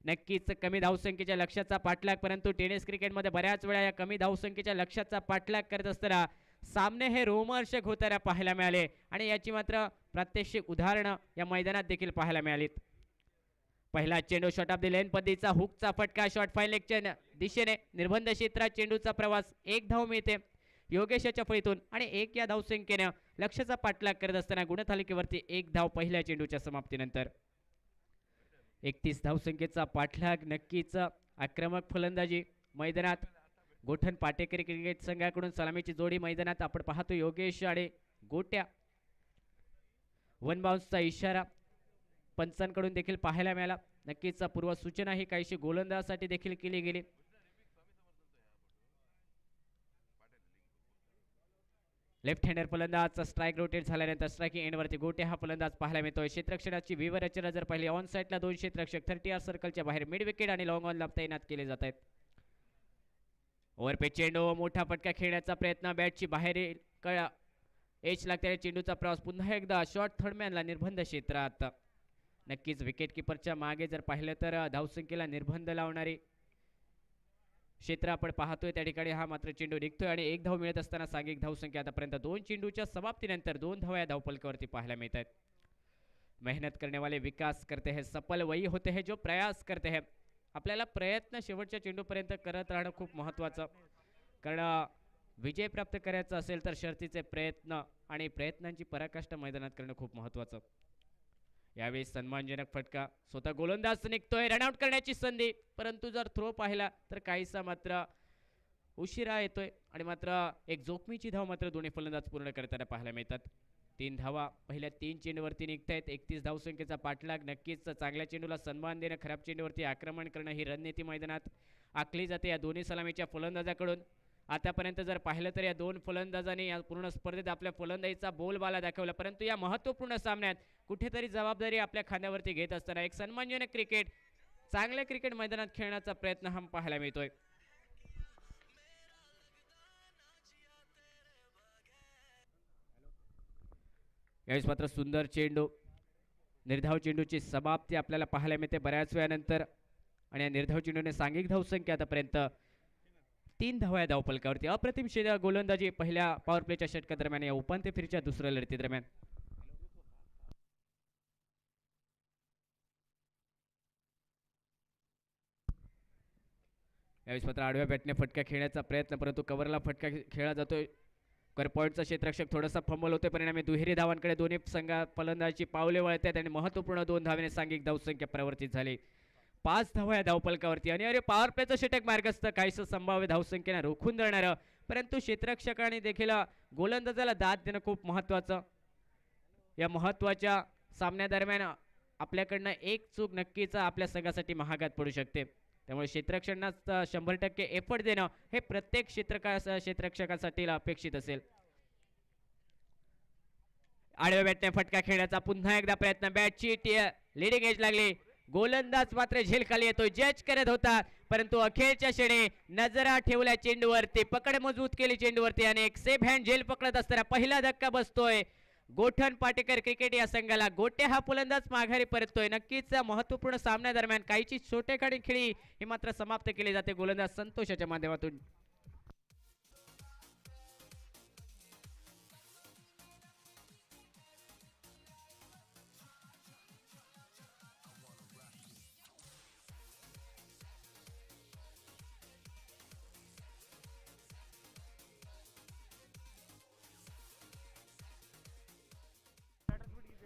नक्कीच कमी धावसंख्येच्या लक्ष्याचा पाठलाग, परंतु टेनिस क्रिकेटमध्ये बऱ्याच वेळा या कमी धावसंख्येच्या लक्ष्याचा पाठलाग करत असताना सामने हे रोमांचक होताना पाहायला मिळाले आणि याची मात्र प्रात्यक्षिक उदाहरणं या मैदानात देखील पाहायला मिळालीत. पहिला चेंडू शॉट ऑफ द लेन पद्धतीचा हुकचा फटका, शॉट फाईन लेगच्या दिशेने निर्बंध क्षेत्रात चेंडूचा प्रवास, 1 धाव मिळते योगेशाच्या फळीतून आणि 1 या धावसंख्येने लक्ष्याचा पाठलाग करत असताना गुणतालिकेवरती 1 धाव पहिल्या चेंडूच्या समाप्तीनंतर. 31 धावसंख्येचा पाठलाग, नक्कीच आक्रमक फलंदाजी मैदानात गोठण पाटेकरी क्रिकेट संघाकडून सलामीची जोडी मैदानात आपण पाहतो. योगेश आणि गोट्या, वन बाउन्सचा इशारा पंचांकडून देखील पाहायला मिळाला. नक्कीच पूर्व सूचना ही काहीशी गोलंदाजासाठी देखील केली गेली. लेफ्ट हँडर फलंदाज स्ट्राइक रोटेट झाल्यानंतर स्ट्राइकिंग एंडवरती गोटे हा फलंदाज पाहायला मिळतोय. क्षेत्ररक्षणाची व्यूहरचना जर पाहिली, ऑन साइडला 2 क्षेत्ररक्षक 30 सर्कलच्या बाहेर मिड विकेट आणि लॉंग ऑन ला तैनात केले जात आहेत. ओव्हरपेच चेंडू, मोठा फटका खेळण्याचा प्रयत्न, बॅटची बाहेर एच लागते. चेंडूचा प्रवास पुन्हा एकदा शॉर्ट थर्डमॅनला निर्बंध क्षेत्रात. नक्कीच विकेट किपरच्या मागे जर पाहिलं तर धावसंख्येला निर्बंध लावणारी क्षेत्र आपण पाहतोय. त्या ठिकाणी हा मात्र चेंडू निघतोय आणि 1 धाव मिळत असताना सांघिक धावसंख्या आतापर्यंत 2 चेंडूच्या समाप्तीनंतर 2 धावा या धावफलकावरती पाहायला मिळत आहेत. मेहनत करने वाले विकास करते हैं, सफल वही होते हैं जो प्रयास करते हैं. आपल्याला प्रयत्न शेवटच्या चेंडूपर्यंत करत राहणं खूप महत्त्वाचं, कारण विजय प्राप्त करायचा असेल तर शर्तीचे प्रयत्न आणि प्रयत्नांची पराकाष्ठा मैदानात करणं खूप महत्त्वाचं. यावेळी सन्मानजनक फटका, स्वतः गोलंदाज निघतोय, रनआउट करण्याची संधी, परंतु जर थ्रो पाहिला तर काहीसा मात्र उशिरा येतोय आणि मात्र एक जोखमीची धाव मात्र दोन्ही फलंदाज पूर्ण करताना पाहायला मिळतात. 3 धावा पहिल्या 3 चेंडूवरती निघतायत. 31 धावसंख्येचा पाठलाग, नक्कीच चांगल्या चेंडूला सन्मान देणं, खराब चेंडूवरती आक्रमण करणं ही रणनीती मैदानात आखली जाते या दोन्ही सलामीच्या फलंदाजाकडून. आतापर्यंत जर पाहिलं तर या दोन फलंदाजांनी या पूर्ण स्पर्धेत आपल्या फलंदाजीचा बोलबाला दाखवला, परंतु या महत्त्वपूर्ण सामन्यात कुठेतरी जबाबदारी आपल्या खांद्यावरती घेत असताना एक सन्मानजनक क्रिकेट, चांगले क्रिकेट मैदानात खेळण्याचा प्रयत्न हम पाहायला मिळतोय. यावेळेस मात्र सुंदर चेंडू, निर्धाव चेंडूची समाप्ती आपल्याला पाहायला मिळते बऱ्याच वेळानंतर आणि या निर्धाव चेंडूने सांघिक धावसंख्या आतापर्यंत 3 धावा या धावफलकावरती. अप्रतिम गोलंदाजी पहिल्या पॉवर प्लेच्या षटकादरम्यान या उपांत्य फेरीच्या दुसऱ्या लढती दरम्यान. यावेळेस मात्र आडव्या बॅटने फटका खेळण्याचा प्रयत्न, परंतु कव्हरला फटका खेळला जातोय. कर पॉईंटचा क्षेत्ररक्षक थोडासा फंबल होतोय, परिणामी दुहेरी धावांकडे दोन्ही संघा फलंदाजी पावले वळतात आणि महत्त्वपूर्ण 2 धावेने सांघिक धावसंख्या प्रवर्तित झाली. 5 धावा या धावफलकावरती आणि अरे पॉवर प्लेचं षटक मार्गस्थ, काहीसं संभाव्य धावसंख्येने रोखून धरणारं, परंतु क्षेत्ररक्षकाने देखील गोलंदाजाला दाद देणं खूप महत्त्वाचं. या महत्त्वाच्या सामन्यादरम्यान आपल्याकडनं एक चूक नक्कीच आपल्या संघासाठी महागात पडू शकते. त्यामुळे क्षेत्ररक्षणाच 100% एफर्ट देणं हे प्रत्येक क्षेत्ररक्षकासाठी अपेक्षित असेल. आडव्या बॅटने फटका खेळण्याचा पुन्हा एकदा प्रयत्न, बॅटची लीडिंग एज लागली, गोलंदाज मात्र झेल खाली येतोय, जज करत होता, परंतु अखेरच्या क्षणी नजरा ठेवल्या चेंडूवरती, पकड मजबूत केली चेंडूवरती आणि एक सेफ हँड झेल पकडत असताना पहिला धक्का बसतोय गोठण पाटेकर क्रिकेट या संघाला. गोटे हा फलंदाज माघारी परततोय. नक्कीच महत्त्वपूर्ण सामन्यादरम्यान काहीची छोटेखानी खेळी ही मात्र समाप्त केली जाते गोलंदाज संतोषाच्या माध्यमातून.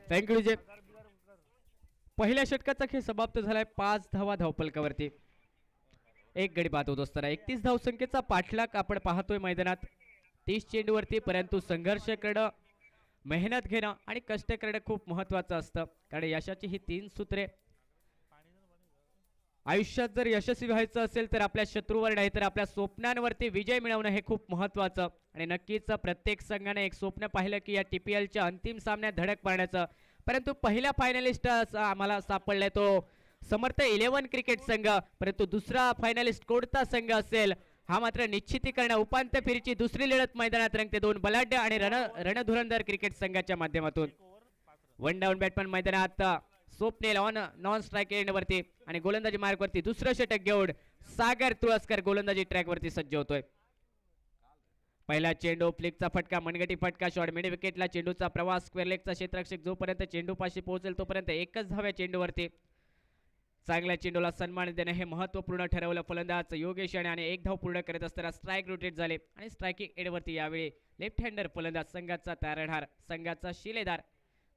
थँक्यू विजय. पहिल्या षटकाचा खेळ समाप्त झालाय 5 धावा धावफलकावरती, एक गडी बाद होत असताना 31 धावसंख्येचा पाठलाग आपण पाहतोय मैदानात 30 चेंडूवरती. परंतु संघर्ष करणं, मेहनत घेणं आणि कष्ट करणं खूप महत्त्वाचं असतं, कारण यशाची ही 3 सूत्रे. आयुष्यात जर यशस्वी व्हायचं असेल तर आपल्या शत्रूवर नाही तर आपल्या स्वप्नांवरती विजय मिळवणं हे खूप महत्त्वाचं. आणि नक्कीच प्रत्येक संघाने एक स्वप्न पाहिलं की या TPLच्या अंतिम सामन्यात धडक मारण्याचं, परंतु पहिला फायनलिस्ट आम्हाला सापडलाय तो समर्थ 11 क्रिकेट संघ, परंतु दुसरा फायनलिस्ट कोणता संघ असेल हा मात्र निश्चितीकरण उपांत्य फेरीची दुसरी लढत मैदानात रंगते 2 बलाढ्य आणि रणधुरंधर क्रिकेट संघाच्या माध्यमातून. 1 डाऊन बॅट्समन मैदानात Swapnil on non strike end वरती आणि गोलंदाजी मार्ग वरती दुसरं षटक घेऊन सागर तुळसकर गोलंदाजी ट्रॅक वरती सज्ज होतोय. पहिला चेंडू, फ्लिकचा फटका, मनगटी फटका, शॉट मिड विकेटला, चेंडूचा प्रवास, स्क्वेअर लेगचा क्षेत्ररक्षक जोपर्यंत चेंडू पाशी पोहोचेल तोपर्यंत एकच धाव या चेंडूवरती. चांगल्या चेंडूला सन्मान देणं हे महत्त्वपूर्ण ठरवलं फलंदाज योगेश आणि एक धाव पूर्ण करत असताना स्ट्राइक रोटेट झाले आणि स्ट्रायकिंग एंडवरती यावेळी लेफ्ट हँडर फलंदाज संघाचा तारणहार, संघाचा शिलेदार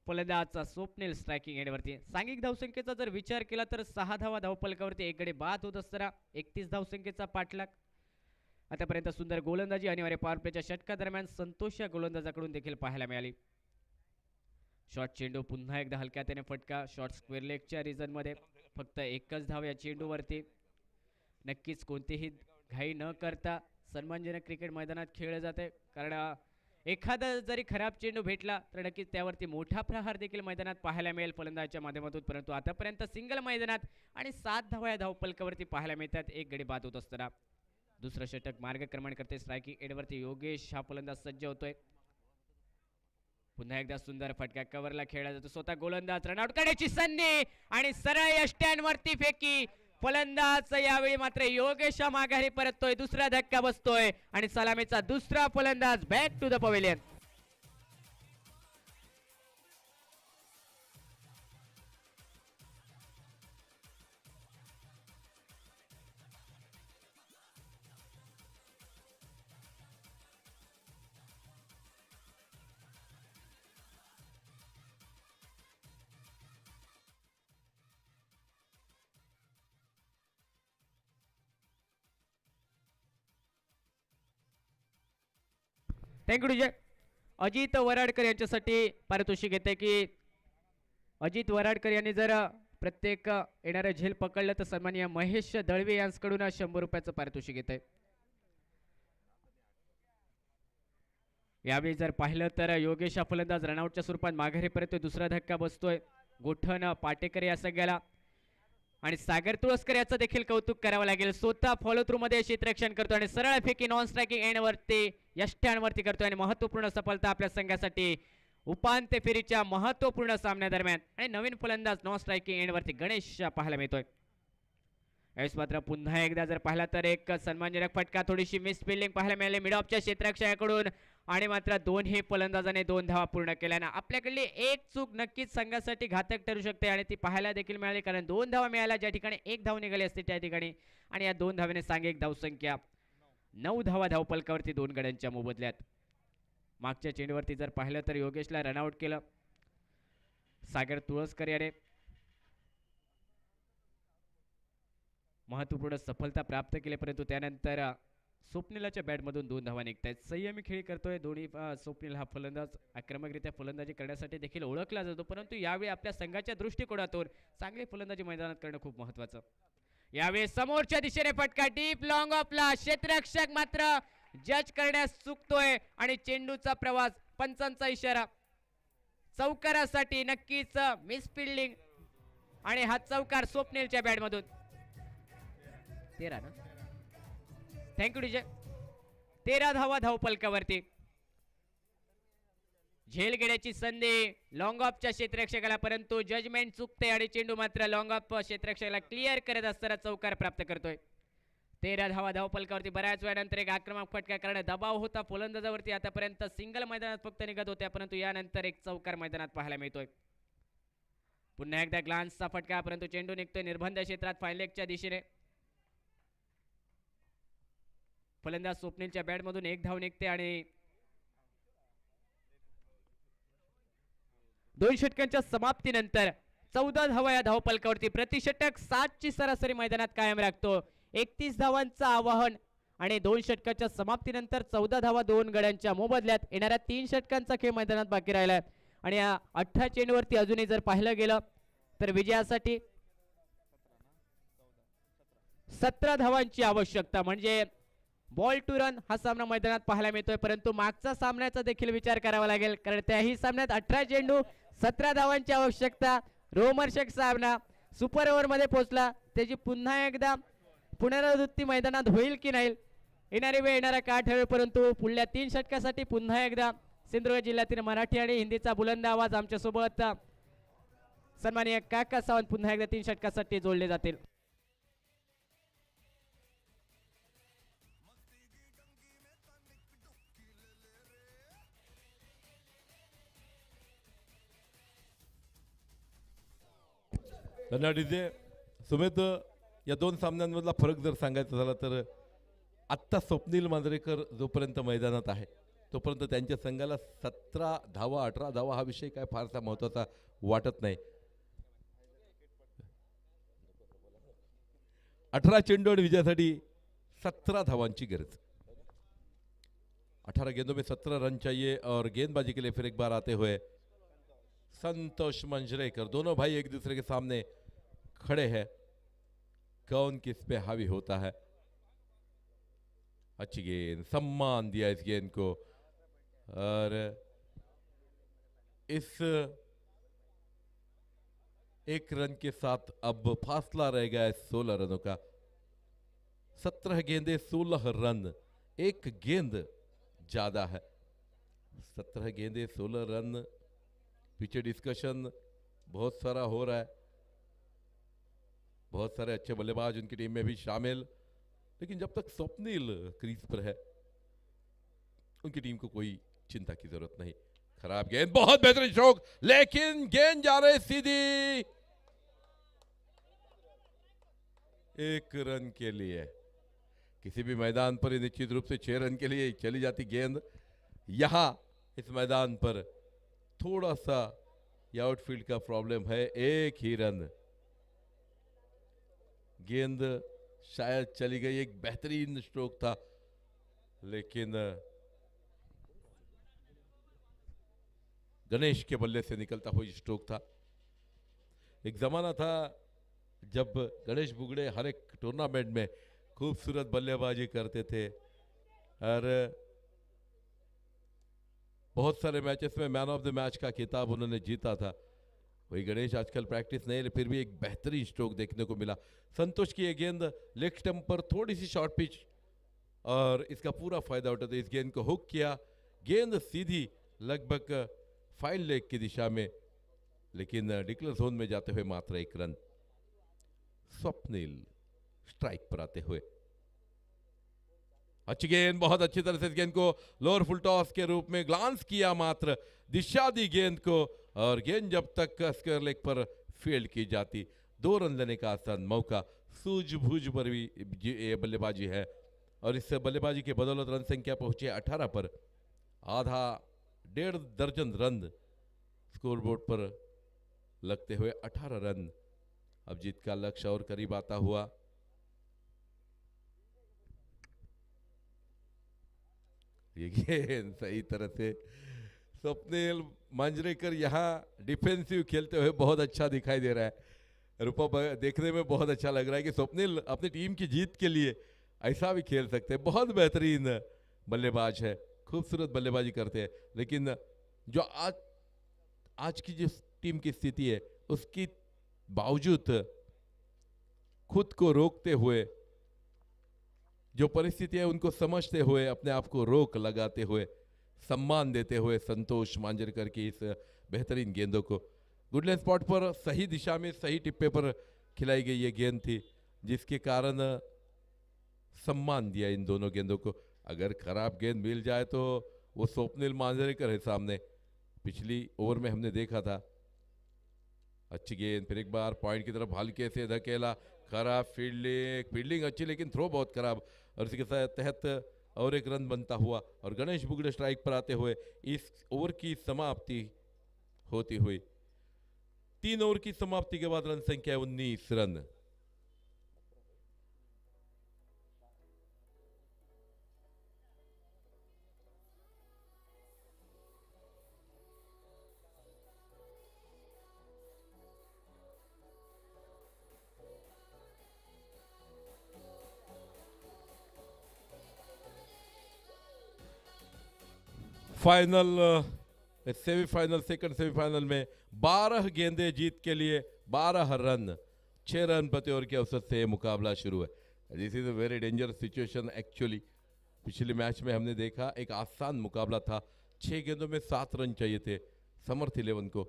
फलंदाजचा स्वप्नील स्ट्रायकिंग एंडवरती. सांघिक धावसंख्येचा जर विचार केला तर 6 धावा धावफलकावरती, एक गडी बाद होत असताना 31 धावसंख्येचा पाठलाग. आतापर्यंत सुंदर गोलंदाजी अनिवार्य पॉवर प्लेच्या षटकादरम्यान संतोष या गोलंदाजाकडून देखील पाहायला मिळाली. शॉर्ट चेंडू, पुन्हा एकदा हलक्या त्याने फटका, शॉर्ट स्क्वेअर लेगच्या रिजन मध्ये फक्त एकच धाव या चेंडूवरती. नक्कीच कोणतीही घाई न करता सन्मानजनक क्रिकेट मैदानात खेळले जाते, कारण एखादा जरी खराब चेंडू भेटला तर नक्कीच त्यावरती मोठा प्रहार देखील मैदानात पाहायला मिळेल फलंदाजाच्या माध्यमातून. परंतु आतापर्यंत सिंगल मैदानात आणि 7 धावा या धावफलकावरती पाहायला मिळतात, एक गडी बाद होत असताना. दुसरं षटक मार्गक्रमण करते स्ट्रायकिंग एंडवरती योगेश हा फलंदाज सज्ज होतोय. पुन्हा एकदा सुंदर फटका, कव्हरला खेळला जातो, स्वतः गोलंदाज रनआउट करण्याची संधी आणि सरळ यष्ट्यांवरती फेकी. फलंदाज यावेळी मात्र योगेश माघारी परततोय, दुसरा धक्का बसतोय आणि सलामीचा दुसरा फलंदाज back to the pavilion. Thank you Vijay. Ajit Varadkar यांच्यासाठी पारितोषिक येते की अजित वराडकर यांनी जर प्रत्येक येणारं झेल पकडलं तर सन्माननीय महेश दळवे यांच्याकडून 100 रुपयाचं पारितोषिक येत आहे. यावेळी जर पाहिलं तर योगेश हा फलंदाज रनआउटच्या स्वरूपात माघारी परतोय. दुसरा धक्का बसतोय. गोठण पाटेकर या सगळ्याला आणि सागर तुळसकर याचं देखील कौतुक करावं लागेल. स्वतः फॉलो थ्रू मध्ये क्षेत्ररक्षण करतो आणि सरळ फेकी नॉन स्ट्रायकिंग एंड वरती यष्ट्यांवरती करतोय आणि महत्वपूर्ण सफलता आपल्या संघासाठी उपांत्य फेरीच्या महत्वपूर्ण सामन्यादरम्यान. आणि नवीन फलंदाज नॉन स्ट्रायकिंग एंड वरती गणेश पाहायला मिळतोय. यावेळेस मात्र पुन्हा एकदा जर पाहिला तर एक सन्मानजनक फटका, थोडीशी मिस फिल्डिंग पाहायला मिळाली मिड ऑफच्या क्षेत्ररक्षकाकडून आणि मात्र दोन्ही फलंदाजाने 2 धावा पूर्ण केल्यानं आपल्याकडली एक चूक नक्कीच संघासाठी घातक ठरू शकते आणि ती पाहायला देखील मिळाली, कारण 2 धावा मिळाल्या ज्या ठिकाणी 1 धाव निघाली असते त्या ठिकाणी. आणि या 2 धावेने सांघिक धावसंख्या 9 धावा धावपलकावरती 2 गड्यांच्या मोबदल्यात. मागच्या चेंडूवरती जर पाहिलं तर योगेशला रनआउट केलं सागर तुळसकर याने. महत्वपूर्ण सफलता प्राप्त केली, परंतु त्यानंतर स्वप्नीलच्या बॅटमधून 2 धावा निघतायत. संयमी खेळी करतोय दोन्ही. स्वप्नील हा फलंदाज आक्रमकरित्या फलंदाजी करण्यासाठी देखील ओळखला जातो, परंतु यावेळी आपल्या संघाच्या दृष्टिकोनातून चांगली फलंदाजी मैदानात करणं खूप महत्वाचं. यावेळी समोरच्या दिशेने फटका डीप लॉंग ऑफला, क्षेत्ररक्षक मात्र जज करण्यास चुकतोय आणि चेंडूचा प्रवास, पंचांचा इशारा चौकारासाठी. नक्कीच मिस फिल्डिंग आणि हा चौकार स्वप्नीलच्या बॅटमधून. 13 ना, थँक्यू डीजे. 13 धावा धावपलकावरती. झेल घेण्याची संधी लॉंग ऑफच्या क्षेत्ररक्षकाला, परंतु जजमेंट चुकते आणि चेंडू मात्र लॉंग ऑफ क्षेत्ररक्षकाला क्लिअर करत असताना चौकार प्राप्त करतोय. 13 धावा धावपलकावरती. बऱ्याच वेळानंतर एक आक्रमक फटका करणे दबाव होता फलंदाजावरती. आतापर्यंत सिंगल मैदानात फक्त निघत होत्या, परंतु यानंतर एक चौकार मैदानात पाहायला मिळतोय. पुन्हा एकदा ग्लान्सचा फटका, परंतु चेंडू निघतोय निर्बंध क्षेत्रात फायलेगच्या दिशेने. फलंदाज स्वप्नीलच्या बॅटमधून 1 धाव निघते आणि 2 षटकांच्या समाप्तीनंतर 14 धावा या धावपलकावरती. प्रतिषटक 7 ची सरासरी मैदानात कायम राखतो. 31 धावांचं आवाहन आणि 2 षटकाच्या समाप्तीनंतर 14 धावा 2 गड्यांच्या मोबदल्यात. येणाऱ्या 3 षटकांचा खेळ मैदानात बाकी राहिलाय आणि या 18 चेंडूवरती अजूनही जर पाहिलं गेलं तर विजयासाठी 17 धावांची आवश्यकता, म्हणजे बॉल टू रन हा सामना मैदानात पाहायला मिळतोय. परंतु मागचा सामन्याचा देखील विचार करावा लागेल, कारण त्याही सामन्यात 18 चेंडू 17 धावांची आवश्यकता. रोमहर्षक सामना सुपर ओव्हर मध्ये पोहोचला, त्याची पुन्हा एकदा पुनरावृत्ती मैदानात होईल की नाही येणारी वेळ येणारा काळ ठरेल. परंतु पुढल्या 3 षटकासाठी पुन्हा एकदा सिंधुदुर्ग जिल्ह्यातील मराठी आणि हिंदीचा बुलंद आवाज आमच्यासोबत सन्माननीय काका सावंत पुन्हा एकदा 3 षटकासाठी जोडले जातील. धन्यवाद सुमित. या 2 सामन्यांमधला फरक जर सांगायचा झाला तर आत्ता स्वप्नील मांजरेकर जोपर्यंत मैदानात आहे तोपर्यंत त्यांच्या संघाला 17 धावा 18 धावा हा विषय काय फारसा महत्त्वाचा वाटत नाही. 18 चेंडू आणि विजयासाठी 17 धावांची गरज. 18 गेंदों में 17 रन चाहिए और गेंदबाजी के लिए फिर एक बार आते हुए संतोष मंजरेकर. दोनों भाई एक दूसरे के सामने खड़े हैं, कौन किस पे हावी होता है. अच्छी गेंद, सम्मान दिया इस गेंद को और इस 1 रन के साथ अब फासला रह गया है 16 रनों का. 17 गेंदे 16 रन, 1 गेंद ज्यादा है. 17 गेंदे 16 रन. पीछे डिस्कशन बहुत सारा हो रहा है, बहुत सारे अच्छे बल्लेबाज उनकी टीम में भी शामिल, लेकिन जब तक स्वप्निल क्रीज पर है उनकी टीम को कोई चिंता की जरूरत नहीं. खराब गेंद, बहुत बेहतरीन स्ट्रोक, लेकिन गेंद जा रही सीधी 1 रन के लिए. किसी भी मैदान पर निश्चित रूप से 6 रन के लिए चली जाती गेंद. यहां इस मैदान पर थोड़ा सा ये आउटफील्ड का प्रॉब्लम है. 1 ही रन. गेंद शायद चली गई, एक बेहतरीन स्ट्रोक था लेकिन गणेश के बल्ले से निकलता हुआ स्ट्रोक था. एक जमाना था जब गणेश बुगड़े हर एक टूर्नामेंट में खूबसूरत बल्लेबाजी करते थे और बहुत सारे मैचेस में मैन ऑफ द मैच का खिताब उन्होंने जीता था। वही गणेश आजकल प्रैक्टिस नहीं, फिर भी एक बेहतरीन स्ट्रोक देखने को मिला। संतोष की ये गेंद लेग स्टंप पर थोड़ी सी शॉर्ट पिच, और इसका पूरा फायदा उठाते इस गेंद को हुक किया। गेंद सीधी लगभग फाइन लेग की दिशा में, लेकिन डिक्लेयर जोन में जाते हुए मात्र 1 रन। स्वप्निल स्ट्राइक पर आते हुए, अच्छी गेंद, बहुत अच्छी तरह से इस गेंद को लोअर फुल टॉस के रूप में ग्लांस किया, मात्र दिशा दी गेंद को, और गेंद जब तक स्क्वायर लेग पर फील्ड की जाती 2 रन लेने का आसान मौका। सूझबूझ पर भी ये बल्लेबाजी है, और इस बल्लेबाजी के बदौलत रन संख्या पहुंचे 18 पर। आधा 1.5 दर्जन रन स्कोरबोर्ड पर लगते हुए 18 रन। अब जीत का लक्ष्य और करीब आता हुआ। ये गेंद सही तरह से स्वप्निल मांजरेकर यहाँ डिफेंसिव खेलते हुए बहुत अच्छा दिखाई दे रहा है। रूपा देखने में बहुत अच्छा लग रहा है कि स्वप्निल अपनी टीम की जीत के लिए ऐसा भी खेल सकते हैं। बहुत बेहतरीन बल्लेबाज है, खूबसूरत बल्लेबाजी करते हैं, लेकिन जो आज की जिस टीम की स्थिति है उसकी बावजूद खुद को रोकते हुए, जो परिस्थिति है उनको समझते हुए, अपने आप को रोक लगाते हुए, सम्मान देते हुए संतोष मांजरेकर की इस बेहतरीन गेंदों को गुडलैंड स्पॉट पर सही दिशा में सही टिप्पे पर खिलाई गई ये गेंद थी, जिसके कारण सम्मान दिया इन दोनों गेंदों को। अगर खराब गेंद मिल जाए तो वो स्वप्निल मांजरेकर है सामने, पिछली ओवर में हमने देखा था। अच्छी गेंद, फिर एक बार पॉइंट की तरफ हल्के से धकेला, खराब फील्डिंग अच्छी, लेकिन थ्रो बहुत खराब, और इसी के तहत और 1 रन बनता हुआ, और गणेश बुगड़े स्ट्राइक पर आते हुए इस ओवर की समाप्ति होती हुई। 3 ओवर की समाप्ति के बाद रन संख्या 19 run. Final semifinal, second semifinal में 12 गेंदें जीत के लिए 12 रन, 6 रन प्रति ओवर के औसत से मुकाबला शुरू है। This is a very dangerous situation actually. पिछले मैच में हमने देखा एक आसान मुकाबला था, 6 गेंदों में 7 रन चाहिए थे समर्थ 11 को,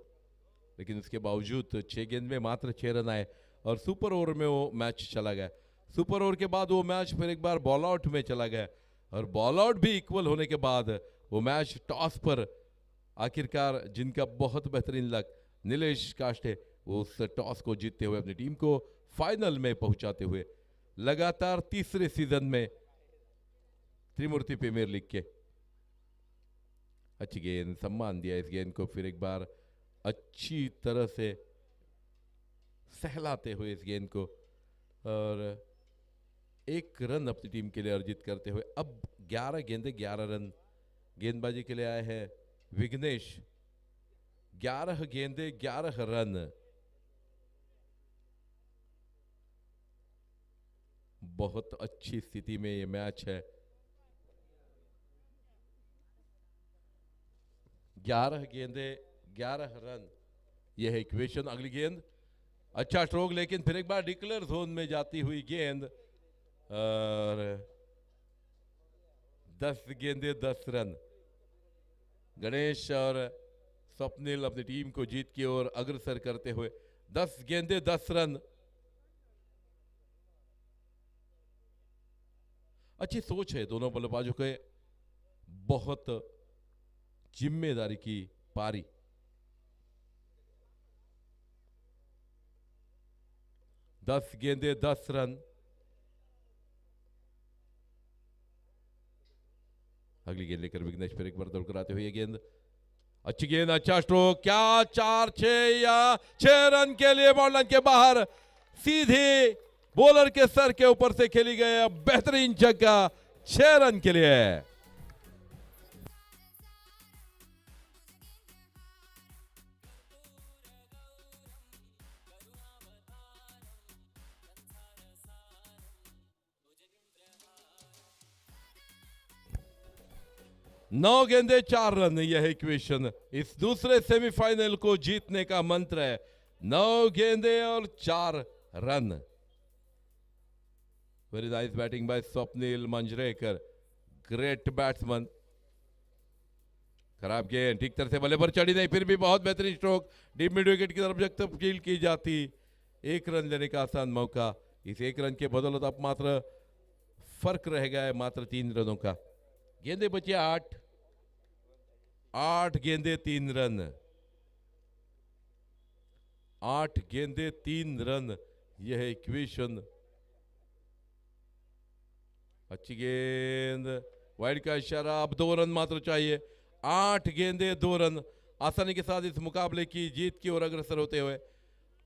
लेकिन उसके बावजूद 6 गेंद में मात्र 6 रन आए, और सुपर ओवर में वो मैच चला गया। सुपर ओवर के बाद वो मैच फिर एक बार बॉल आउट में चला गया, और बॉल आउट भी इक्वल होने के बाद वो मैच टॉस पर आखिरकार, जिनका बहुत बेहतरीन लक, नीलेश काष्टे, वो उस टॉस को जीतते हुए अपनी टीम को फाइनल में पहुंचाते हुए लगातार तीसरे सीजन में त्रिमूर्ति प्रीमियर लीग के। अच्छी गेंद, सम्मान दिया इस गेंद को, फिर एक बार अच्छी तरह से सहलाते हुए इस गेंद को, और 1 रन अपनी टीम के लिए अर्जित करते हुए अब 11 गेंदे 11 रन गेंदबाजी के लिए आए हैं विघ्नेश। 11 गेंदे 11 रन, बहुत अच्छी स्थिति में ये मैच है। 11 गेंदे 11 रन, ये है इक्वेशन। अगली गेंद, अच्छा स्ट्रोक, लेकिन फिर एक बार डिक्लेयर जोन में जाती हुई गेंद, और 10 गेंदे 10 रन। गणेश और स्वप्निल अपनी टीम को जीत की ओर अग्रसर करते हुए 10 गेंदे 10 रन। अच्छी सोच है दोनों बल्लेबाजों के, बहुत जिम्मेदारी की पारी। दस गेंदे 10 रन। अगली गेंद लेकर विघ्नेश फिर एक बार दौड़ कर आते हुए गेंद, अच्छी गेंद, अच्छा स्ट्रोक, क्या 4-6 या 6 रन के लिए बाउंड लाइन के बाहर, सीधे बॉलर के सर के ऊपर से खेली गई बेहतरीन छक्का, 6 रन के लिए। 9 गेंदे 4 रन, यह इक्वेशन इस दूसरे सेमीफाइनल को जीतने का मंत्र है। 9 गेंदे और 4 run. Very nice batting bye Swapnil Manjrekar, great batsman. खराब गेंद, ठीक तरह से बल्ले पर चढ़ी नहीं, फिर भी बहुत बेहतरीन स्ट्रोक, डीप मिड विकेट की तरफ जब तक फील की जाती। 1 रन लेने का आसान मौका, इस 1 रन के बदौलत अब मात्र फर्क रह गया है मात्र 3 रनों का। गेंदे बचे 8 गेंदे 3 रन, 8 गेंदे 3 रन, यह इक्वेशन। अच्छी गेंद, वाइड का इशारा, अब 2 रन मात्र चाहिए। 8 गेंदे 2 रन, आसानी के साथ इस मुकाबले की जीत की ओर अग्रसर होते हुए।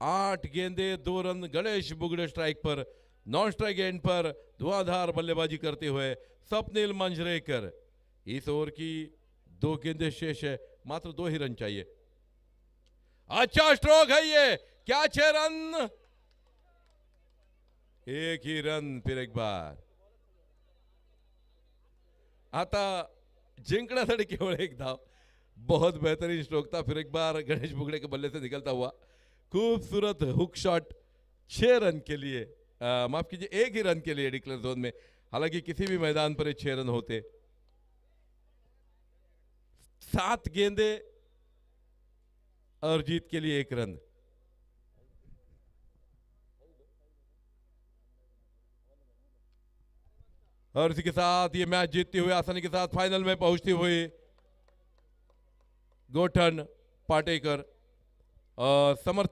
8 गेंदे 2 रन, गणेश बुगड़े स्ट्राइक पर, नॉन स्ट्राइक एंड पर धुआंधार बल्लेबाजी करते हुए स्वप्निल मंजरेकर। इस ओवर की 2 गेंदे शेष है, मात्र 2 ही रन चाहिए। अच्छा स्ट्रोक है ये, क्या 6 रन, 1 ही रन। फिर एक बार, आता जिंकण्यासाठी केवळ 1 धाव, बहुत बेहतरीन स्ट्रोक था। फिर एक बार गणेश बुगड़े के बल्ले से निकलता हुआ खूबसूरत हुक शॉट, 6 रन के लिए, माफ कीजिए 1 ही रन के लिए डिक्लेयर जोन में। हालांकि किसी भी मैदान पर 6 रन होते। 7 गेंदे और जीत के लिए 1 रन। और इसी के साथ ये मैच जीतते हुए आसानी के साथ फाइनल में पहुंचती हुई गोठन पाटेकर और समर्थ